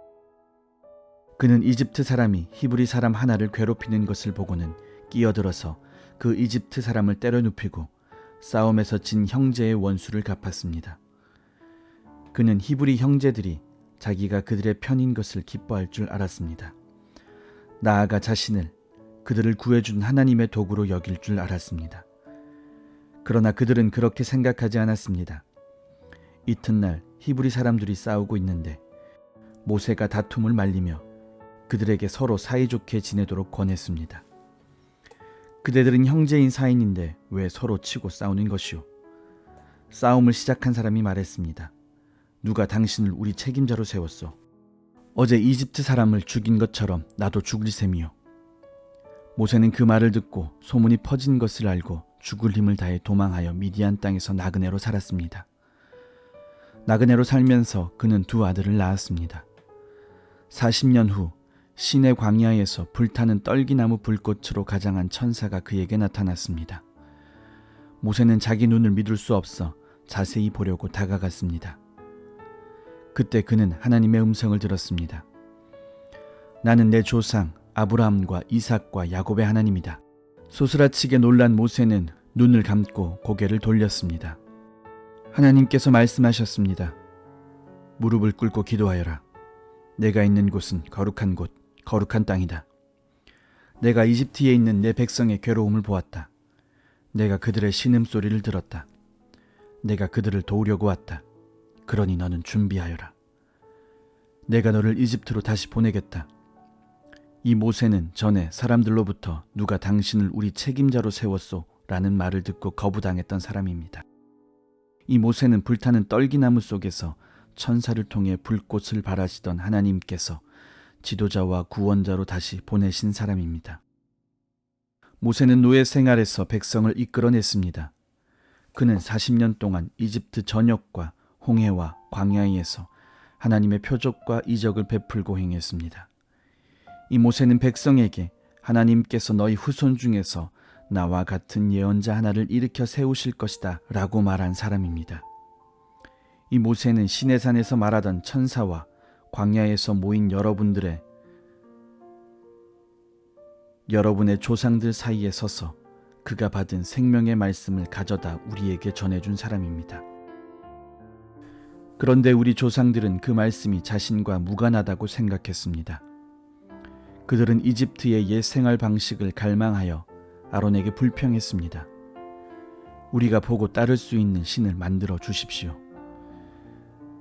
그는 이집트 사람이 히브리 사람 하나를 괴롭히는 것을 보고는 끼어들어서 그 이집트 사람을 때려 눕히고 싸움에서 진 형제의 원수를 갚았습니다. 그는 히브리 형제들이 자기가 그들의 편인 것을 기뻐할 줄 알았습니다. 나아가 자신을 그들을 구해준 하나님의 도구로 여길 줄 알았습니다. 그러나 그들은 그렇게 생각하지 않았습니다. 이튿날 히브리 사람들이 싸우고 있는데 모세가 다툼을 말리며 그들에게 서로 사이좋게 지내도록 권했습니다. 그대들은 형제인 사이인데 왜 서로 치고 싸우는 것이오? 싸움을 시작한 사람이 말했습니다. 누가 당신을 우리 책임자로 세웠소? 어제 이집트 사람을 죽인 것처럼 나도 죽을 셈이요. 모세는 그 말을 듣고 소문이 퍼진 것을 알고 죽을 힘을 다해 도망하여 미디안 땅에서 나그네로 살았습니다. 나그네로 살면서 그는 2 아들을 낳았습니다. 40년 후 시내 광야에서 불타는 떨기나무 불꽃으로 가장한 천사가 그에게 나타났습니다. 모세는 자기 눈을 믿을 수 없어 자세히 보려고 다가갔습니다. 그때 그는 하나님의 음성을 들었습니다. 나는 내 조상 아브라함과 이삭과 야곱의 하나님이다. 소스라치게 놀란 모세는 눈을 감고 고개를 돌렸습니다. 하나님께서 말씀하셨습니다. 무릎을 꿇고 기도하여라. 내가 있는 곳은 거룩한 곳, 거룩한 땅이다. 내가 이집트에 있는 내 백성의 괴로움을 보았다. 내가 그들의 신음소리를 들었다. 내가 그들을 도우려고 왔다. 그러니 너는 준비하여라. 내가 너를 이집트로 다시 보내겠다. 이 모세는 전에 사람들로부터 누가 당신을 우리 책임자로 세웠소? 라는 말을 듣고 거부당했던 사람입니다. 이 모세는 불타는 떨기나무 속에서 천사를 통해 불꽃을 발하시던 하나님께서 지도자와 구원자로 다시 보내신 사람입니다. 모세는 노예 생활에서 백성을 이끌어냈습니다. 그는 40년 동안 이집트 전역과 홍해와 광야에서 하나님의 표적과 이적을 베풀고 행했습니다. 이 모세는 백성에게 하나님께서 너희 후손 중에서 나와 같은 예언자 하나를 일으켜 세우실 것이다 라고 말한 사람입니다. 이 모세는 시내산에서 말하던 천사와 광야에서 모인 여러분의 조상들 사이에 서서 그가 받은 생명의 말씀을 가져다 우리에게 전해준 사람입니다. 그런데 우리 조상들은 그 말씀이 자신과 무관하다고 생각했습니다. 그들은 이집트의 옛 생활 방식을 갈망하여 아론에게 불평했습니다. 우리가 보고 따를 수 있는 신을 만들어 주십시오.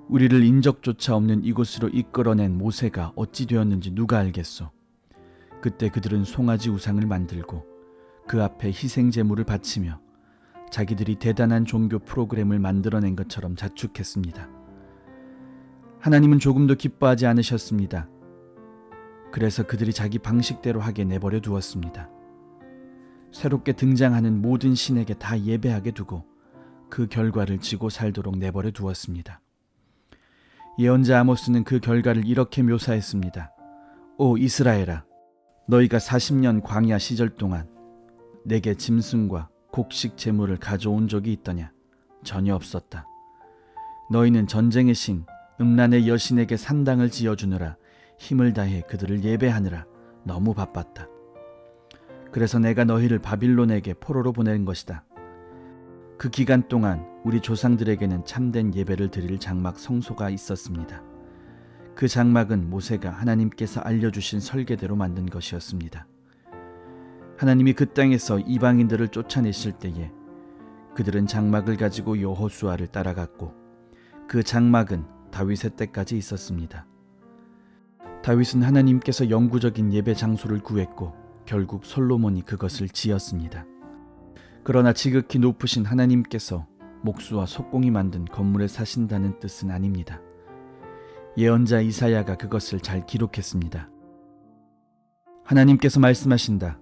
우리를 인적조차 없는 이곳으로 이끌어낸 모세가 어찌 되었는지 누가 알겠소. 그때 그들은 송아지 우상을 만들고 그 앞에 희생 제물을 바치며 자기들이 대단한 종교 프로그램을 만들어낸 것처럼 자축했습니다. 하나님은 조금도 기뻐하지 않으셨습니다. 그래서 그들이 자기 방식대로 하게 내버려 두었습니다. 새롭게 등장하는 모든 신에게 다 예배하게 두고 그 결과를 지고 살도록 내버려 두었습니다. 예언자 아모스는 그 결과를 이렇게 묘사했습니다. 오 이스라엘아, 너희가 40년 광야 시절 동안 내게 짐승과 곡식 제물을 가져온 적이 있더냐? 전혀 없었다. 너희는 전쟁의 신 음란의 여신에게 산당을 지어주느라 힘을 다해 그들을 예배하느라 너무 바빴다. 그래서 내가 너희를 바빌론에게 포로로 보낸 것이다. 그 기간 동안 우리 조상들에게는 참된 예배를 드릴 장막 성소가 있었습니다. 그 장막은 모세가 하나님께서 알려주신 설계대로 만든 것이었습니다. 하나님이 그 땅에서 이방인들을 쫓아내실 때에 그들은 장막을 가지고 여호수아를 따라갔고 그 장막은 다윗의 때까지 있었습니다. 다윗은 하나님께서 영구적인 예배 장소를 구했고 결국 솔로몬이 그것을 지었습니다. 그러나 지극히 높으신 하나님께서 목수와 석공이 만든 건물에 사신다는 뜻은 아닙니다. 예언자 이사야가 그것을 잘 기록했습니다. 하나님께서 말씀하신다.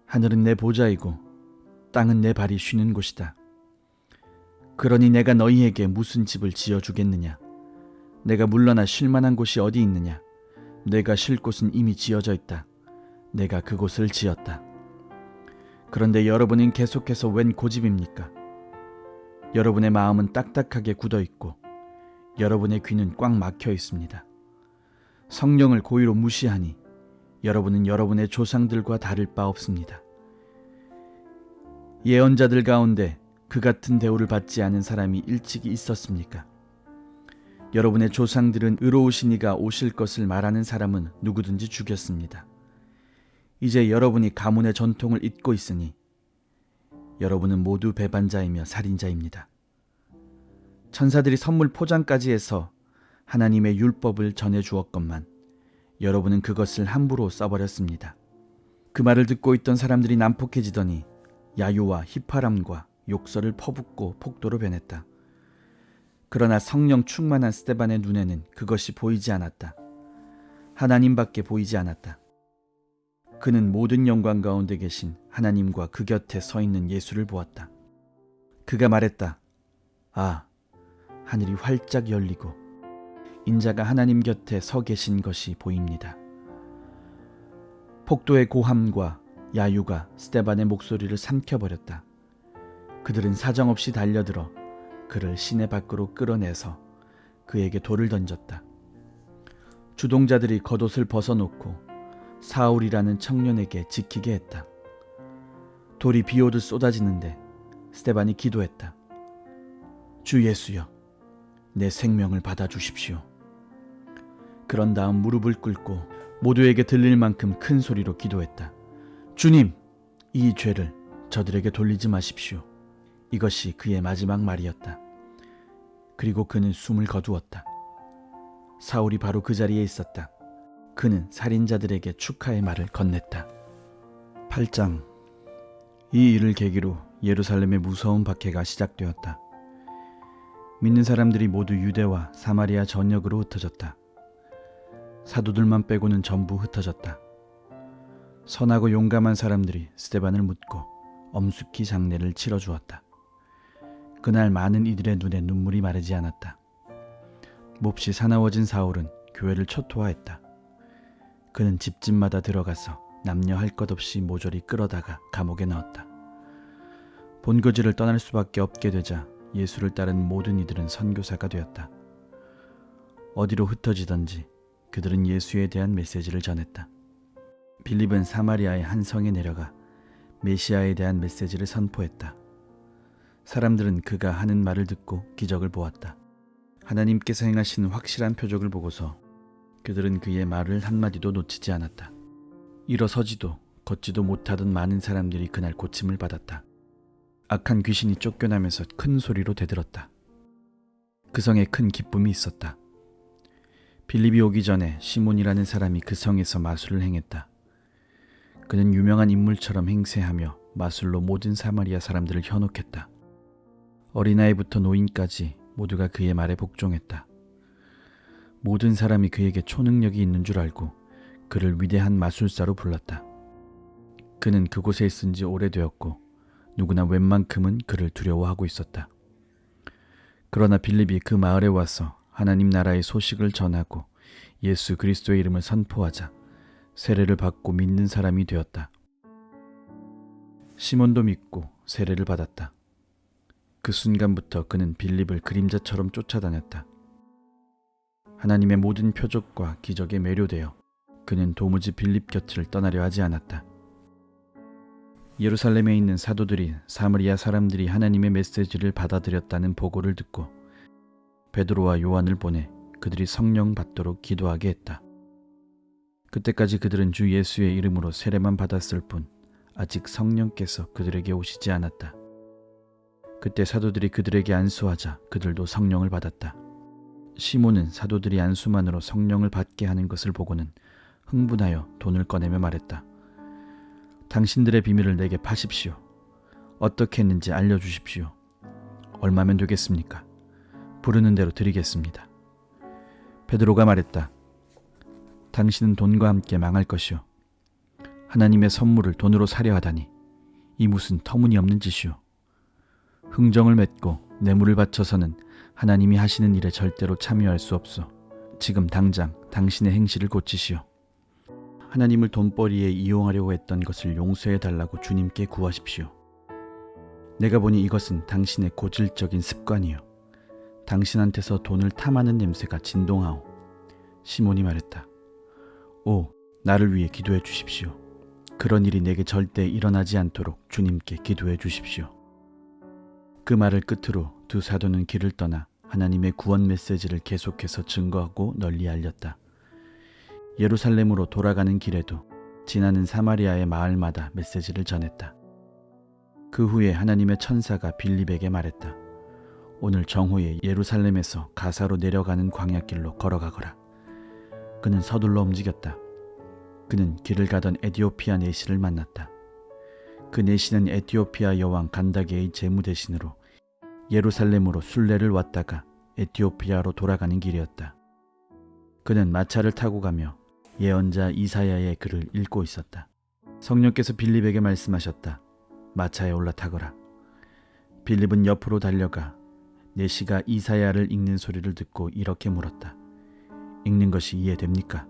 하늘은 내 보좌이고 땅은 내 발이 쉬는 곳이다. 그러니 내가 너희에게 무슨 집을 지어주겠느냐? 내가 물러나 쉴 만한 곳이 어디 있느냐? 내가 쉴 곳은 이미 지어져 있다. 내가 그곳을 지었다. 그런데 여러분은 계속해서 웬 고집입니까? 여러분의 마음은 딱딱하게 굳어 있고 여러분의 귀는 꽉 막혀 있습니다. 성령을 고의로 무시하니 여러분은 여러분의 조상들과 다를 바 없습니다. 예언자들 가운데 그 같은 대우를 받지 않은 사람이 일찍이 있었습니까? 여러분의 조상들은 의로우신 이가 오실 것을 말하는 사람은 누구든지 죽였습니다. 이제 여러분이 가문의 전통을 잇고 있으니 여러분은 모두 배반자이며 살인자입니다. 천사들이 선물 포장까지 해서 하나님의 율법을 전해 주었건만 여러분은 그것을 함부로 써버렸습니다. 그 말을 듣고 있던 사람들이 난폭해지더니 야유와 휘파람과 욕설을 퍼붓고 폭도로 변했다. 그러나 성령 충만한 스데반의 눈에는 그것이 보이지 않았다. 하나님밖에 보이지 않았다. 그는 모든 영광 가운데 계신 하나님과 그 곁에 서 있는 예수를 보았다. 그가 말했다. 아, 하늘이 활짝 열리고 인자가 하나님 곁에 서 계신 것이 보입니다. 폭도의 고함과 야유가 스데반의 목소리를 삼켜버렸다. 그들은 사정없이 달려들어 그를 시내 밖으로 끌어내서 그에게 돌을 던졌다. 주동자들이 겉옷을 벗어놓고 사울이라는 청년에게 지키게 했다. 돌이 비오듯 쏟아지는데 스데반이 기도했다. 주 예수여, 내 생명을 받아주십시오. 그런 다음 무릎을 꿇고 모두에게 들릴 만큼 큰 소리로 기도했다. 주님, 이 죄를 저들에게 돌리지 마십시오. 이것이 그의 마지막 말이었다. 그리고 그는 숨을 거두었다. 사울이 바로 그 자리에 있었다. 그는 살인자들에게 축하의 말을 건넸다. 8장. 이 일을 계기로 예루살렘의 무서운 박해가 시작되었다. 믿는 사람들이 모두 유대와 사마리아 전역으로 흩어졌다. 사도들만 빼고는 전부 흩어졌다. 선하고 용감한 사람들이 스데반을 묻고 엄숙히 장례를 치러주었다. 그날 많은 이들의 눈에 눈물이 마르지 않았다. 몹시 사나워진 사울은 교회를 초토화했다. 그는 집집마다 들어가서 남녀 할 것 없이 모조리 끌어다가 감옥에 넣었다. 본교지를 떠날 수밖에 없게 되자 예수를 따른 모든 이들은 선교사가 되었다. 어디로 흩어지던지 그들은 예수에 대한 메시지를 전했다. 빌립은 사마리아의 한 성에 내려가 메시아에 대한 메시지를 선포했다. 사람들은 그가 하는 말을 듣고 기적을 보았다. 하나님께서 행하신 확실한 표적을 보고서 그들은 그의 말을 한마디도 놓치지 않았다. 일어서지도 걷지도 못하던 많은 사람들이 그날 고침을 받았다. 악한 귀신이 쫓겨나면서 큰 소리로 대들었다. 그 성에 큰 기쁨이 있었다. 빌립이 오기 전에 시몬이라는 사람이 그 성에서 마술을 행했다. 그는 유명한 인물처럼 행세하며 마술로 모든 사마리아 사람들을 현혹했다. 어린아이부터 노인까지 모두가 그의 말에 복종했다. 모든 사람이 그에게 초능력이 있는 줄 알고 그를 위대한 마술사로 불렀다. 그는 그곳에 있은 지 오래되었고 누구나 웬만큼은 그를 두려워하고 있었다. 그러나 빌립이 그 마을에 와서 하나님 나라의 소식을 전하고 예수 그리스도의 이름을 선포하자 세례를 받고 믿는 사람이 되었다. 시몬도 믿고 세례를 받았다. 그 순간부터 그는 빌립을 그림자처럼 쫓아다녔다. 하나님의 모든 표적과 기적에 매료되어 그는 도무지 빌립 곁을 떠나려 하지 않았다. 예루살렘에 있는 사도들이 사마리아 사람들이 하나님의 메시지를 받아들였다는 보고를 듣고 베드로와 요한을 보내 그들이 성령 받도록 기도하게 했다. 그때까지 그들은 주 예수의 이름으로 세례만 받았을 뿐 아직 성령께서 그들에게 오시지 않았다. 그때 사도들이 그들에게 안수하자 그들도 성령을 받았다. 시몬은 사도들이 안수만으로 성령을 받게 하는 것을 보고는 흥분하여 돈을 꺼내며 말했다. 당신들의 비밀을 내게 파십시오. 어떻게 했는지 알려주십시오. 얼마면 되겠습니까? 부르는 대로 드리겠습니다. 베드로가 말했다. 당신은 돈과 함께 망할 것이오. 하나님의 선물을 돈으로 사려 하다니 이 무슨 터무니없는 짓이오. 흥정을 맺고 뇌물을 바쳐서는 하나님이 하시는 일에 절대로 참여할 수 없소. 지금 당장 당신의 행실을 고치시오. 하나님을 돈벌이에 이용하려고 했던 것을 용서해 달라고 주님께 구하십시오. 내가 보니 이것은 당신의 고질적인 습관이요. 당신한테서 돈을 탐하는 냄새가 진동하오. 시몬이 말했다. 오, 나를 위해 기도해 주십시오. 그런 일이 내게 절대 일어나지 않도록 주님께 기도해 주십시오. 그 말을 끝으로 두 사도는 길을 떠나 하나님의 구원 메시지를 계속해서 증거하고 널리 알렸다. 예루살렘으로 돌아가는 길에도 지나는 사마리아의 마을마다 메시지를 전했다. 그 후에 하나님의 천사가 빌립에게 말했다. 오늘 정오에 예루살렘에서 가사로 내려가는 광야길로 걸어가거라. 그는 서둘러 움직였다. 그는 길을 가던 에티오피아 내시를 만났다. 그 내시는 에티오피아 여왕 간다게의 제무 대신으로 예루살렘으로 순례를 왔다가 에티오피아로 돌아가는 길이었다. 그는 마차를 타고 가며 예언자 이사야의 글을 읽고 있었다. 성령께서 빌립에게 말씀하셨다. 마차에 올라타거라. 빌립은 옆으로 달려가 내시가 이사야를 읽는 소리를 듣고 이렇게 물었다. 읽는 것이 이해됩니까?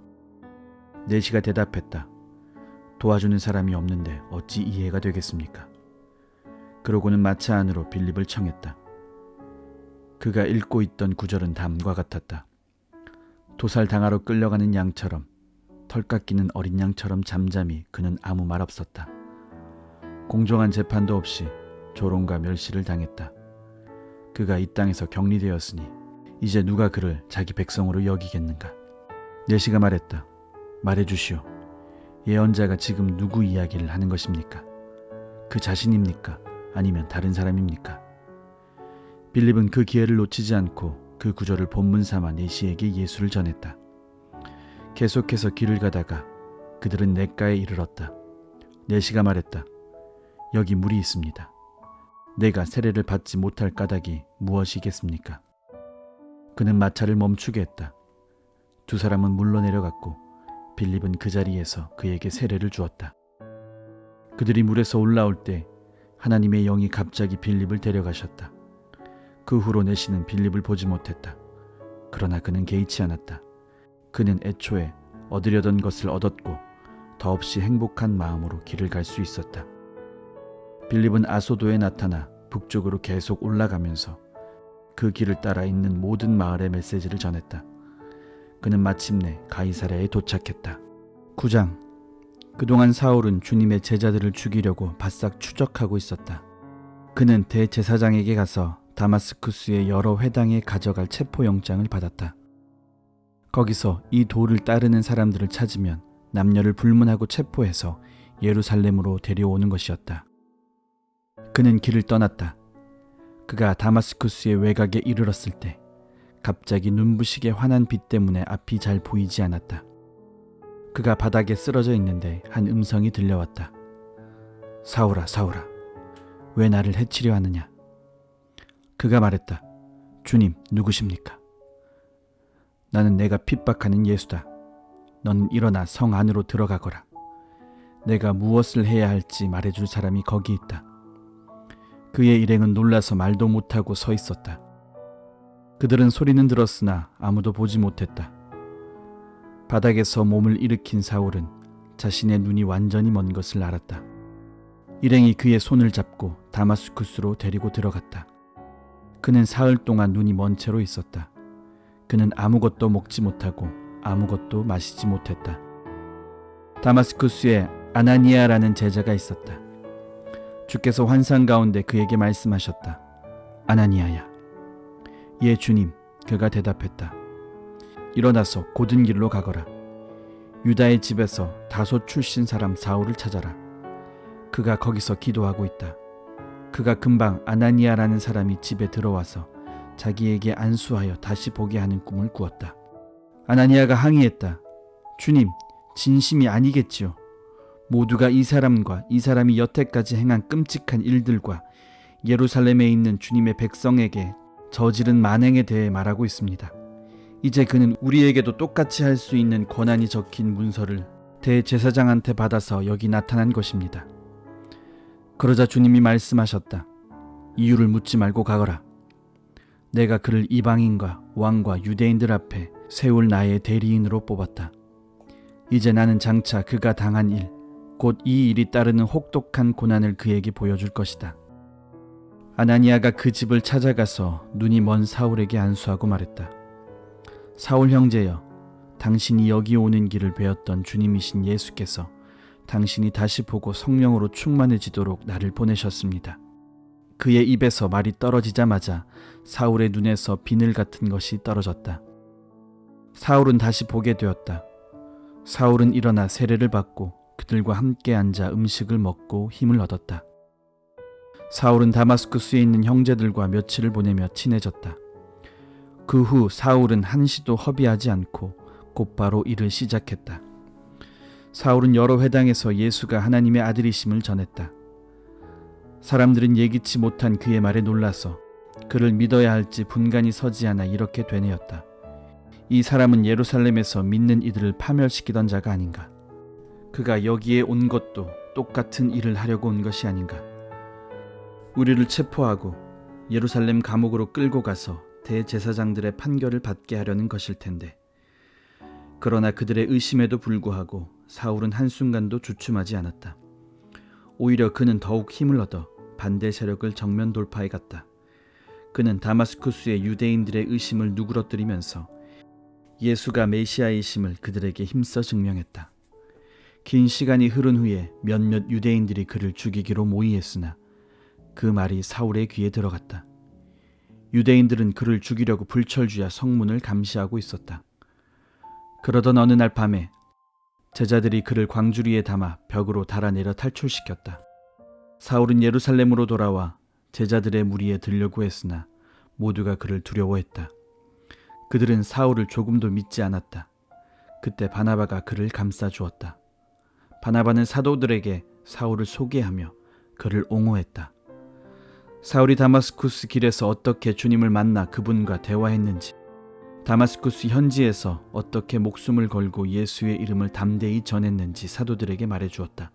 내시가 대답했다. 도와주는 사람이 없는데 어찌 이해가 되겠습니까? 그러고는 마차 안으로 빌립을 청했다. 그가 읽고 있던 구절은 다음과 같았다. 도살당하러 끌려가는 양처럼, 털 깎이는 어린 양처럼 잠잠히 그는 아무 말 없었다. 공정한 재판도 없이 조롱과 멸시를 당했다. 그가 이 땅에서 격리되었으니 이제 누가 그를 자기 백성으로 여기겠는가? 내시가 말했다. 말해주시오. 예언자가 지금 누구 이야기를 하는 것입니까? 그 자신입니까? 아니면 다른 사람입니까? 빌립은 그 기회를 놓치지 않고 그 구절을 본문 삼아 내시에게 예수를 전했다. 계속해서 길을 가다가 그들은 냇가에 이르렀다. 내시가 말했다. 여기 물이 있습니다. 내가 세례를 받지 못할 까닭이 무엇이겠습니까? 그는 마차를 멈추게 했다. 두 사람은 물러 내려갔고 빌립은 그 자리에서 그에게 세례를 주었다. 그들이 물에서 올라올 때 하나님의 영이 갑자기 빌립을 데려가셨다. 그 후로 내시는 빌립을 보지 못했다. 그러나 그는 개의치 않았다. 그는 애초에 얻으려던 것을 얻었고 더없이 행복한 마음으로 길을 갈 수 있었다. 빌립은 아소도에 나타나 북쪽으로 계속 올라가면서 그 길을 따라 있는 모든 마을에 메시지를 전했다. 그는 마침내 가이사랴에 도착했다. 9장. 그동안 사울은 주님의 제자들을 죽이려고 바싹 추적하고 있었다. 그는 대제사장에게 가서 다마스쿠스의 여러 회당에 가져갈 체포영장을 받았다. 거기서 이 도를 따르는 사람들을 찾으면 남녀를 불문하고 체포해서 예루살렘으로 데려오는 것이었다. 그는 길을 떠났다. 그가 다마스쿠스의 외곽에 이르렀을 때 갑자기 눈부시게 환한 빛 때문에 앞이 잘 보이지 않았다. 그가 바닥에 쓰러져 있는데 한 음성이 들려왔다. 사울아, 사울아, 왜 나를 해치려 하느냐? 그가 말했다. 주님, 누구십니까? 나는 내가 핍박하는 예수다. 넌 일어나 성 안으로 들어가거라. 내가 무엇을 해야 할지 말해줄 사람이 거기 있다. 그의 일행은 놀라서 말도 못하고 서 있었다. 그들은 소리는 들었으나 아무도 보지 못했다. 바닥에서 몸을 일으킨 사울은 자신의 눈이 완전히 먼 것을 알았다. 일행이 그의 손을 잡고 다마스쿠스로 데리고 들어갔다. 그는 사흘 동안 눈이 먼 채로 있었다. 그는 아무것도 먹지 못하고 아무것도 마시지 못했다. 다마스쿠스에 아나니아라는 제자가 있었다. 주께서 환상 가운데 그에게 말씀하셨다. 아나니아야. 예, 주님. 그가 대답했다. 일어나서 곧은 길로 가거라. 유다의 집에서 다소 출신 사람 사울을 찾아라. 그가 거기서 기도하고 있다. 그가 금방 아나니아라는 사람이 집에 들어와서 자기에게 안수하여 다시 보게 하는 꿈을 꾸었다. 아나니아가 항의했다. 주님, 진심이 아니겠지요. 모두가 이 사람과 이 사람이 여태까지 행한 끔찍한 일들과 예루살렘에 있는 주님의 백성에게 저지른 만행에 대해 말하고 있습니다. 이제 그는 우리에게도 똑같이 할 수 있는 권한이 적힌 문서를 대제사장한테 받아서 여기 나타난 것입니다. 그러자 주님이 말씀하셨다. 이유를 묻지 말고 가거라. 내가 그를 이방인과 왕과 유대인들 앞에 세울 나의 대리인으로 뽑았다. 이제 나는 장차 그가 당한 일, 곧 이 일이 따르는 혹독한 고난을 그에게 보여줄 것이다. 아나니아가 그 집을 찾아가서 눈이 먼 사울에게 안수하고 말했다. 사울 형제여, 당신이 여기 오는 길을 배웠던 주님이신 예수께서 당신이 다시 보고 성령으로 충만해지도록 나를 보내셨습니다. 그의 입에서 말이 떨어지자마자 사울의 눈에서 비늘 같은 것이 떨어졌다. 사울은 다시 보게 되었다. 사울은 일어나 세례를 받고 그들과 함께 앉아 음식을 먹고 힘을 얻었다. 사울은 다마스쿠스에 있는 형제들과 며칠을 보내며 친해졌다. 그 후 사울은 한시도 허비하지 않고 곧바로 일을 시작했다. 사울은 여러 회당에서 예수가 하나님의 아들이심을 전했다. 사람들은 예기치 못한 그의 말에 놀라서 그를 믿어야 할지 분간이 서지 않아 이렇게 되뇌었다. 이 사람은 예루살렘에서 믿는 이들을 파멸시키던 자가 아닌가? 그가 여기에 온 것도 똑같은 일을 하려고 온 것이 아닌가? 우리를 체포하고 예루살렘 감옥으로 끌고 가서 대제사장들의 판결을 받게 하려는 것일 텐데, 그러나 그들의 의심에도 불구하고 사울은 한순간도 주춤하지 않았다. 오히려 그는 더욱 힘을 얻어 반대 세력을 정면 돌파해 갔다. 그는 다마스쿠스의 유대인들의 의심을 누그러뜨리면서 예수가 메시아이심을 그들에게 힘써 증명했다. 긴 시간이 흐른 후에 몇몇 유대인들이 그를 죽이기로 모의했으나 그 말이 사울의 귀에 들어갔다. 유대인들은 그를 죽이려고 불철주야 성문을 감시하고 있었다. 그러던 어느 날 밤에 제자들이 그를 광주리에 담아 벽으로 달아내려 탈출시켰다. 사울은 예루살렘으로 돌아와 제자들의 무리에 들려고 했으나 모두가 그를 두려워했다. 그들은 사울을 조금도 믿지 않았다. 그때 바나바가 그를 감싸주었다. 바나바는 사도들에게 사울을 소개하며 그를 옹호했다. 사울이 다마스쿠스 길에서 어떻게 주님을 만나 그분과 대화했는지, 다마스쿠스 현지에서 어떻게 목숨을 걸고 예수의 이름을 담대히 전했는지 사도들에게 말해주었다.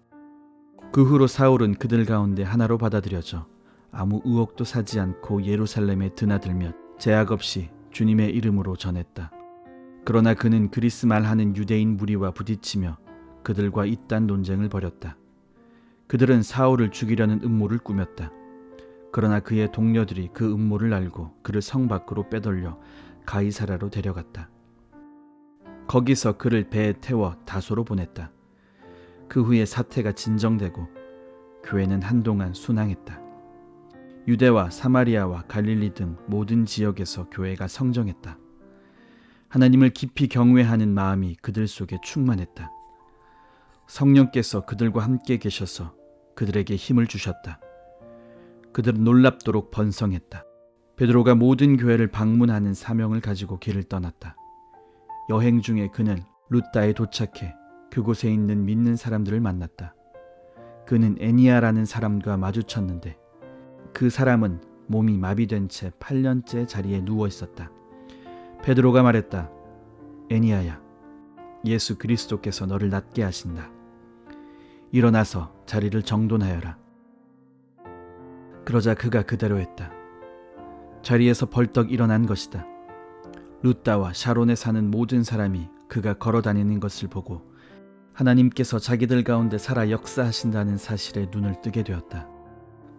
그 후로 사울은 그들 가운데 하나로 받아들여져 아무 의혹도 사지 않고 예루살렘에 드나들며 제약 없이 주님의 이름으로 전했다. 그러나 그는 그리스 말하는 유대인 무리와 부딪히며 그들과 이딴 논쟁을 벌였다. 그들은 사울을 죽이려는 음모를 꾸몄다. 그러나 그의 동료들이 그 음모를 알고 그를 성 밖으로 빼돌려 가이사라로 데려갔다. 거기서 그를 배에 태워 다소로 보냈다. 그 후에 사태가 진정되고 교회는 한동안 순항했다. 유대와 사마리아와 갈릴리 등 모든 지역에서 교회가 성정했다. 하나님을 깊이 경외하는 마음이 그들 속에 충만했다. 성령께서 그들과 함께 계셔서 그들에게 힘을 주셨다. 그들은 놀랍도록 번성했다. 베드로가 모든 교회를 방문하는 사명을 가지고 길을 떠났다. 여행 중에 그는 루따에 도착해 그곳에 있는 믿는 사람들을 만났다. 그는 애니아라는 사람과 마주쳤는데 그 사람은 몸이 마비된 채 8년째 자리에 누워 있었다. 베드로가 말했다. 애니아야, 예수 그리스도께서 너를 낫게 하신다. 일어나서 자리를 정돈하여라. 그러자 그가 그대로 했다. 자리에서 벌떡 일어난 것이다. 루따와 샤론에 사는 모든 사람이 그가 걸어다니는 것을 보고 하나님께서 자기들 가운데 살아 역사하신다는 사실에 눈을 뜨게 되었다.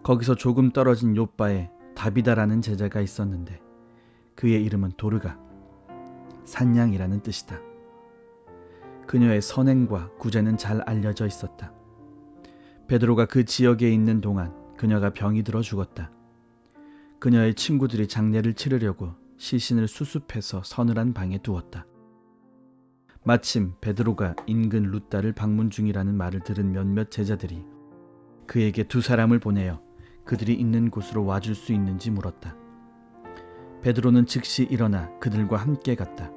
거기서 조금 떨어진 요바에 다비다라는 제자가 있었는데 그의 이름은 도르가, 산양이라는 뜻이다. 그녀의 선행과 구제는 잘 알려져 있었다. 베드로가 그 지역에 있는 동안 그녀가 병이 들어 죽었다. 그녀의 친구들이 장례를 치르려고 시신을 수습해서 서늘한 방에 두었다. 마침 베드로가 인근 루따를 방문 중이라는 말을 들은 몇몇 제자들이 그에게 두 사람을 보내어 그들이 있는 곳으로 와줄 수 있는지 물었다. 베드로는 즉시 일어나 그들과 함께 갔다.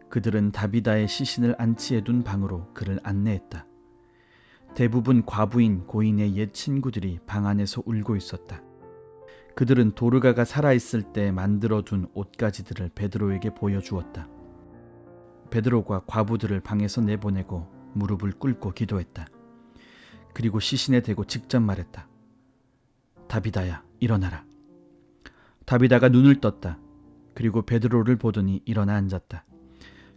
그들은 다비다의 시신을 안치해 둔 방으로 그를 안내했다. 대부분 과부인 고인의 옛 친구들이 방 안에서 울고 있었다. 그들은 도르가가 살아있을 때 만들어둔 옷가지들을 베드로에게 보여주었다. 베드로가 과부들을 방에서 내보내고 무릎을 꿇고 기도했다. 그리고 시신에 대고 직접 말했다. 다비다야, 일어나라. 다비다가 눈을 떴다. 그리고 베드로를 보더니 일어나 앉았다.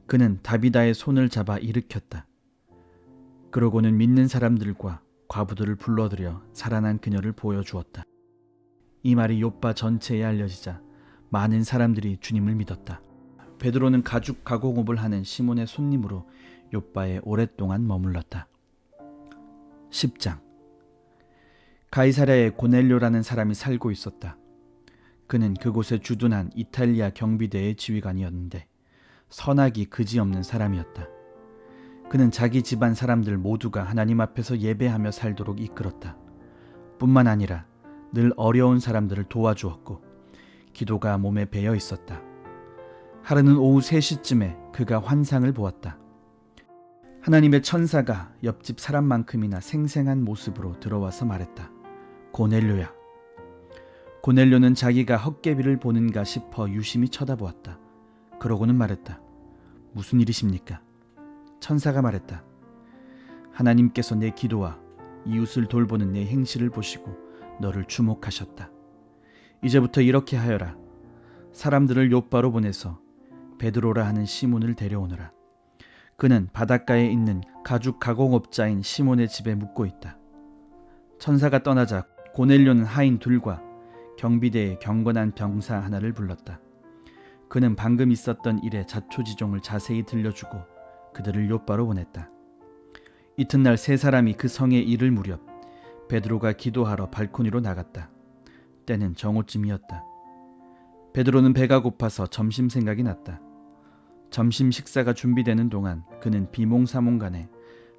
그는 다비다의 손을 잡아 일으켰다. 그러고는 믿는 사람들과 과부들을 불러들여 살아난 그녀를 보여주었다. 이 말이 욥바 전체에 알려지자 많은 사람들이 주님을 믿었다. 베드로는 가죽 가공업을 하는 시몬의 손님으로 욥바에 오랫동안 머물렀다. 10장. 가이사랴에 고넬료라는 사람이 살고 있었다. 그는 그곳에 주둔한 이탈리아 경비대의 지휘관이었는데 선악이 그지없는 사람이었다. 그는 자기 집안 사람들 모두가 하나님 앞에서 예배하며 살도록 이끌었다. 뿐만 아니라 늘 어려운 사람들을 도와주었고 기도가 몸에 배어 있었다. 하루는 오후 3시쯤에 그가 환상을 보았다. 하나님의 천사가 옆집 사람만큼이나 생생한 모습으로 들어와서 말했다. 고넬료야. 고넬료는 자기가 헛개비를 보는가 싶어 유심히 쳐다보았다. 그러고는 말했다. 무슨 일이십니까? 천사가 말했다. 하나님께서 내 기도와 이웃을 돌보는 내 행실을 보시고 너를 주목하셨다. 이제부터 이렇게 하여라. 사람들을 욥바로 보내서 베드로라 하는 시몬을 데려오너라. 그는 바닷가에 있는 가죽 가공업자인 시몬의 집에 묵고 있다. 천사가 떠나자 고넬료는 하인 둘과 경비대의 경건한 병사 하나를 불렀다. 그는 방금 있었던 일의 자초지종을 자세히 들려주고 그들을 욥바로 보냈다. 이튿날 3사람이 그 성에 이를 무렵 베드로가 기도하러 발코니로 나갔다. 때는 정오쯤이었다. 베드로는 배가 고파서 점심 생각이 났다. 점심 식사가 준비되는 동안 그는 비몽사몽간에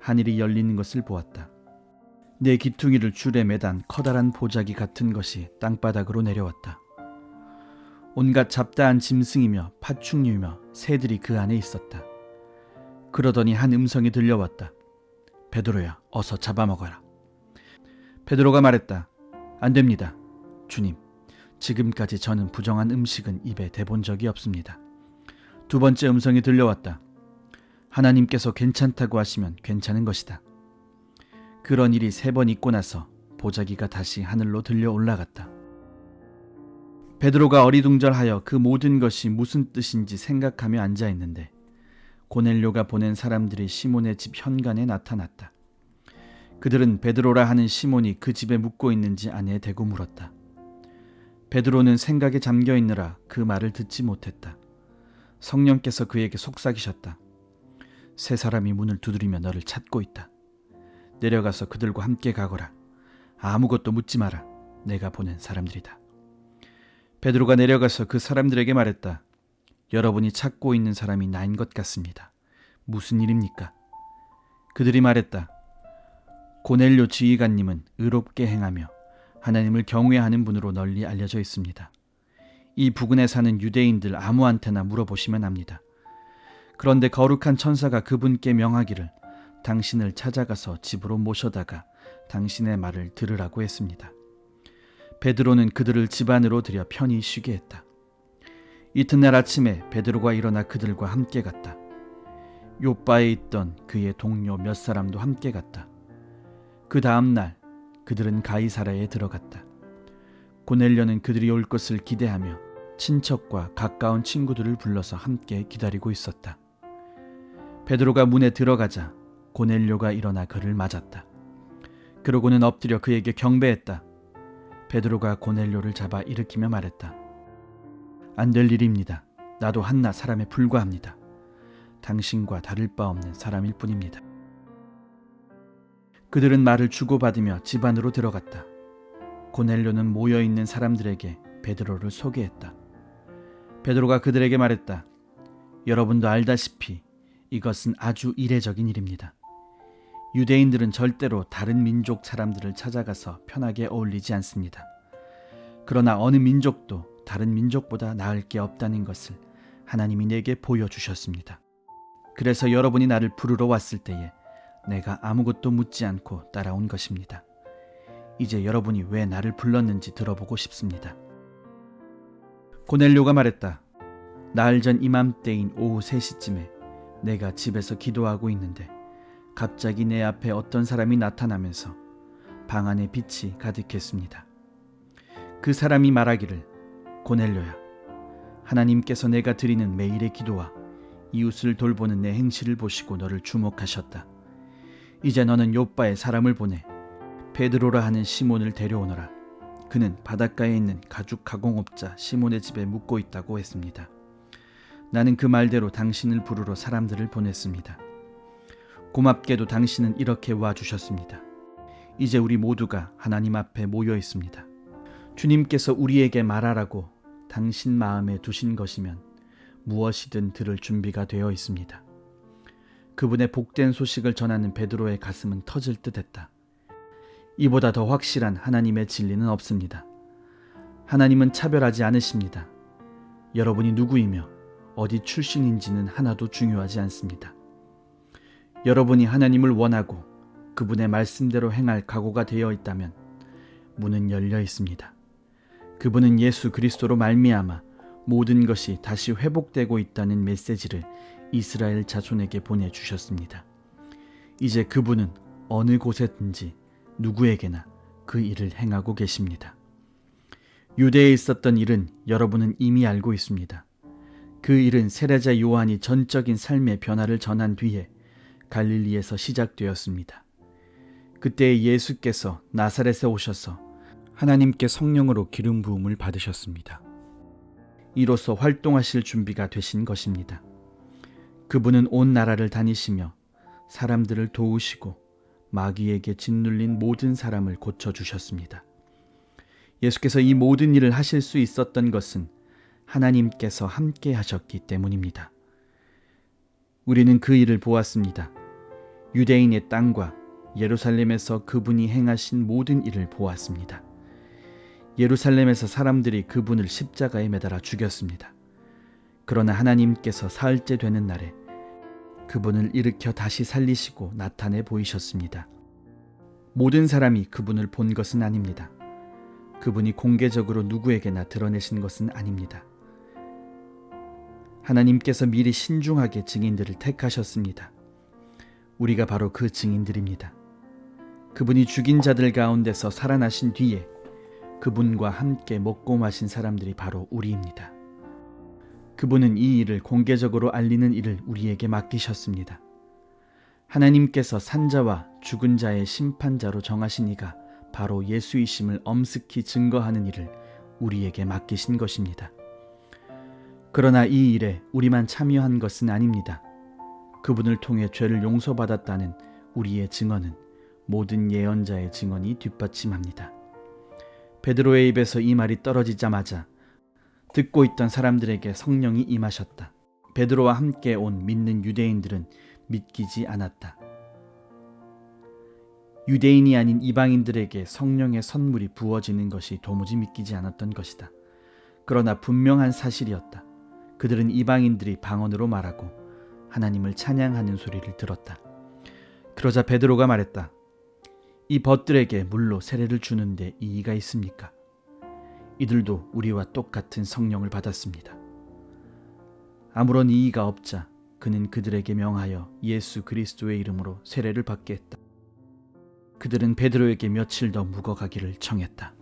하늘이 열리는 것을 보았다. 내 기퉁이를 줄에 매단 커다란 보자기 같은 것이 땅바닥으로 내려왔다. 온갖 잡다한 짐승이며 파충류이며 새들이 그 안에 있었다. 그러더니 한 음성이 들려왔다. 베드로야, 어서 잡아먹어라. 베드로가 말했다. 안 됩니다. 주님, 지금까지 저는 부정한 음식은 입에 대본 적이 없습니다. 2번째 음성이 들려왔다. 하나님께서 괜찮다고 하시면 괜찮은 것이다. 그런 일이 3번 있고 나서 보자기가 다시 하늘로 들려 올라갔다. 베드로가 어리둥절하여 그 모든 것이 무슨 뜻인지 생각하며 앉아있는데 고넬료가 보낸 사람들이 시몬의 집 현관에 나타났다. 그들은 베드로라 하는 시몬이 그 집에 묵고 있는지 아내에 대고 물었다. 베드로는 생각에 잠겨있느라 그 말을 듣지 못했다. 성령께서 그에게 속삭이셨다. 3사람이 문을 두드리며 너를 찾고 있다. 내려가서 그들과 함께 가거라. 아무것도 묻지 마라. 내가 보낸 사람들이다. 베드로가 내려가서 그 사람들에게 말했다. 여러분이 찾고 있는 사람이 나인 것 같습니다. 무슨 일입니까? 그들이 말했다. 고넬료 지휘관님은 의롭게 행하며 하나님을 경외하는 분으로 널리 알려져 있습니다. 이 부근에 사는 유대인들 아무한테나 물어보시면 압니다. 그런데 거룩한 천사가 그분께 명하기를 당신을 찾아가서 집으로 모셔다가 당신의 말을 들으라고 했습니다. 베드로는 그들을 집 안으로 들여 편히 쉬게 했다. 이튿날 아침에 베드로가 일어나 그들과 함께 갔다. 욥바에 있던 그의 동료 몇 사람도 함께 갔다. 그 다음 날 그들은 가이사랴에 들어갔다. 고넬료는 그들이 올 것을 기대하며 친척과 가까운 친구들을 불러서 함께 기다리고 있었다. 베드로가 문에 들어가자 고넬료가 일어나 그를 맞았다. 그러고는 엎드려 그에게 경배했다. 베드로가 고넬료를 잡아 일으키며 말했다. 안 될 일입니다. 나도 한낱 사람에 불과합니다. 당신과 다를 바 없는 사람일 뿐입니다. 그들은 말을 주고받으며 집 안으로 들어갔다. 고넬료는 모여있는 사람들에게 베드로를 소개했다. 베드로가 그들에게 말했다. 여러분도 알다시피 이것은 아주 이례적인 일입니다. 유대인들은 절대로 다른 민족 사람들을 찾아가서 편하게 어울리지 않습니다. 그러나 어느 민족도 다른 민족보다 나을 게 없다는 것을 하나님이 내게 보여주셨습니다. 그래서 여러분이 나를 부르러 왔을 때에 내가 아무것도 묻지 않고 따라온 것입니다. 이제 여러분이 왜 나를 불렀는지 들어보고 싶습니다. 고넬료가 말했다. 나흘 전 이맘때인 오후 3시쯤에 내가 집에서 기도하고 있는데 갑자기 내 앞에 어떤 사람이 나타나면서 방 안에 빛이 가득했습니다. 그 사람이 말하기를 고넬료야, 하나님께서 내가 드리는 매일의 기도와 이웃을 돌보는 내 행실을 보시고 너를 주목하셨다. 이제 너는 요빠에 사람을 보내 베드로라 하는 시몬을 데려오너라. 그는 바닷가에 있는 가죽 가공업자 시몬의 집에 묵고 있다고 했습니다. 나는 그 말대로 당신을 부르러 사람들을 보냈습니다. 고맙게도 당신은 이렇게 와주셨습니다. 이제 우리 모두가 하나님 앞에 모여 있습니다. 주님께서 우리에게 말하라고 당신 마음에 두신 것이면 무엇이든 들을 준비가 되어 있습니다. 그분의 복된 소식을 전하는 베드로의 가슴은 터질 듯했다. 이보다 더 확실한 하나님의 진리는 없습니다. 하나님은 차별하지 않으십니다. 여러분이 누구이며 어디 출신인지는 하나도 중요하지 않습니다. 여러분이 하나님을 원하고 그분의 말씀대로 행할 각오가 되어 있다면 문은 열려 있습니다. 그분은 예수 그리스도로 말미암아 모든 것이 다시 회복되고 있다는 메시지를 이스라엘 자손에게 보내주셨습니다. 이제 그분은 어느 곳에든지 누구에게나 그 일을 행하고 계십니다. 유대에 있었던 일은 여러분은 이미 알고 있습니다. 그 일은 세례자 요한이 전적인 삶의 변화를 전한 뒤에 갈릴리에서 시작되었습니다. 그때 예수께서 나사렛에 오셔서 하나님께 성령으로 기름 부음을 받으셨습니다. 이로써 활동하실 준비가 되신 것입니다. 그분은 온 나라를 다니시며 사람들을 도우시고 마귀에게 짓눌린 모든 사람을 고쳐주셨습니다. 예수께서 이 모든 일을 하실 수 있었던 것은 하나님께서 함께 하셨기 때문입니다. 우리는 그 일을 보았습니다. 유대인의 땅과 예루살렘에서 그분이 행하신 모든 일을 보았습니다. 예루살렘에서 사람들이 그분을 십자가에 매달아 죽였습니다. 그러나 하나님께서 사흘째 되는 날에 그분을 일으켜 다시 살리시고 나타내 보이셨습니다. 모든 사람이 그분을 본 것은 아닙니다. 그분이 공개적으로 누구에게나 드러내신 것은 아닙니다. 하나님께서 미리 신중하게 증인들을 택하셨습니다. 우리가 바로 그 증인들입니다. 그분이 죽인 자들 가운데서 살아나신 뒤에 그분과 함께 먹고 마신 사람들이 바로 우리입니다. 그분은 이 일을 공개적으로 알리는 일을 우리에게 맡기셨습니다. 하나님께서 산자와 죽은 자의 심판자로 정하신 이가 바로 예수이심을 엄습히 증거하는 일을 우리에게 맡기신 것입니다. 그러나 이 일에 우리만 참여한 것은 아닙니다. 그분을 통해 죄를 용서받았다는 우리의 증언은 모든 예언자의 증언이 뒷받침합니다. 베드로의 입에서 이 말이 떨어지자마자 듣고 있던 사람들에게 성령이 임하셨다. 베드로와 함께 온 믿는 유대인들은 믿기지 않았다. 유대인이 아닌 이방인들에게 성령의 선물이 부어지는 것이 도무지 믿기지 않았던 것이다. 그러나 분명한 사실이었다. 그들은 이방인들이 방언으로 말하고 하나님을 찬양하는 소리를 들었다. 그러자 베드로가 말했다. 이 벗들에게 물로 세례를 주는데 이의가 있습니까? 이들도 우리와 똑같은 성령을 받았습니다. 아무런 이의가 없자 그는 그들에게 명하여 예수 그리스도의 이름으로 세례를 받게 했다. 그들은 베드로에게 며칠 더 묵어가기를 청했다.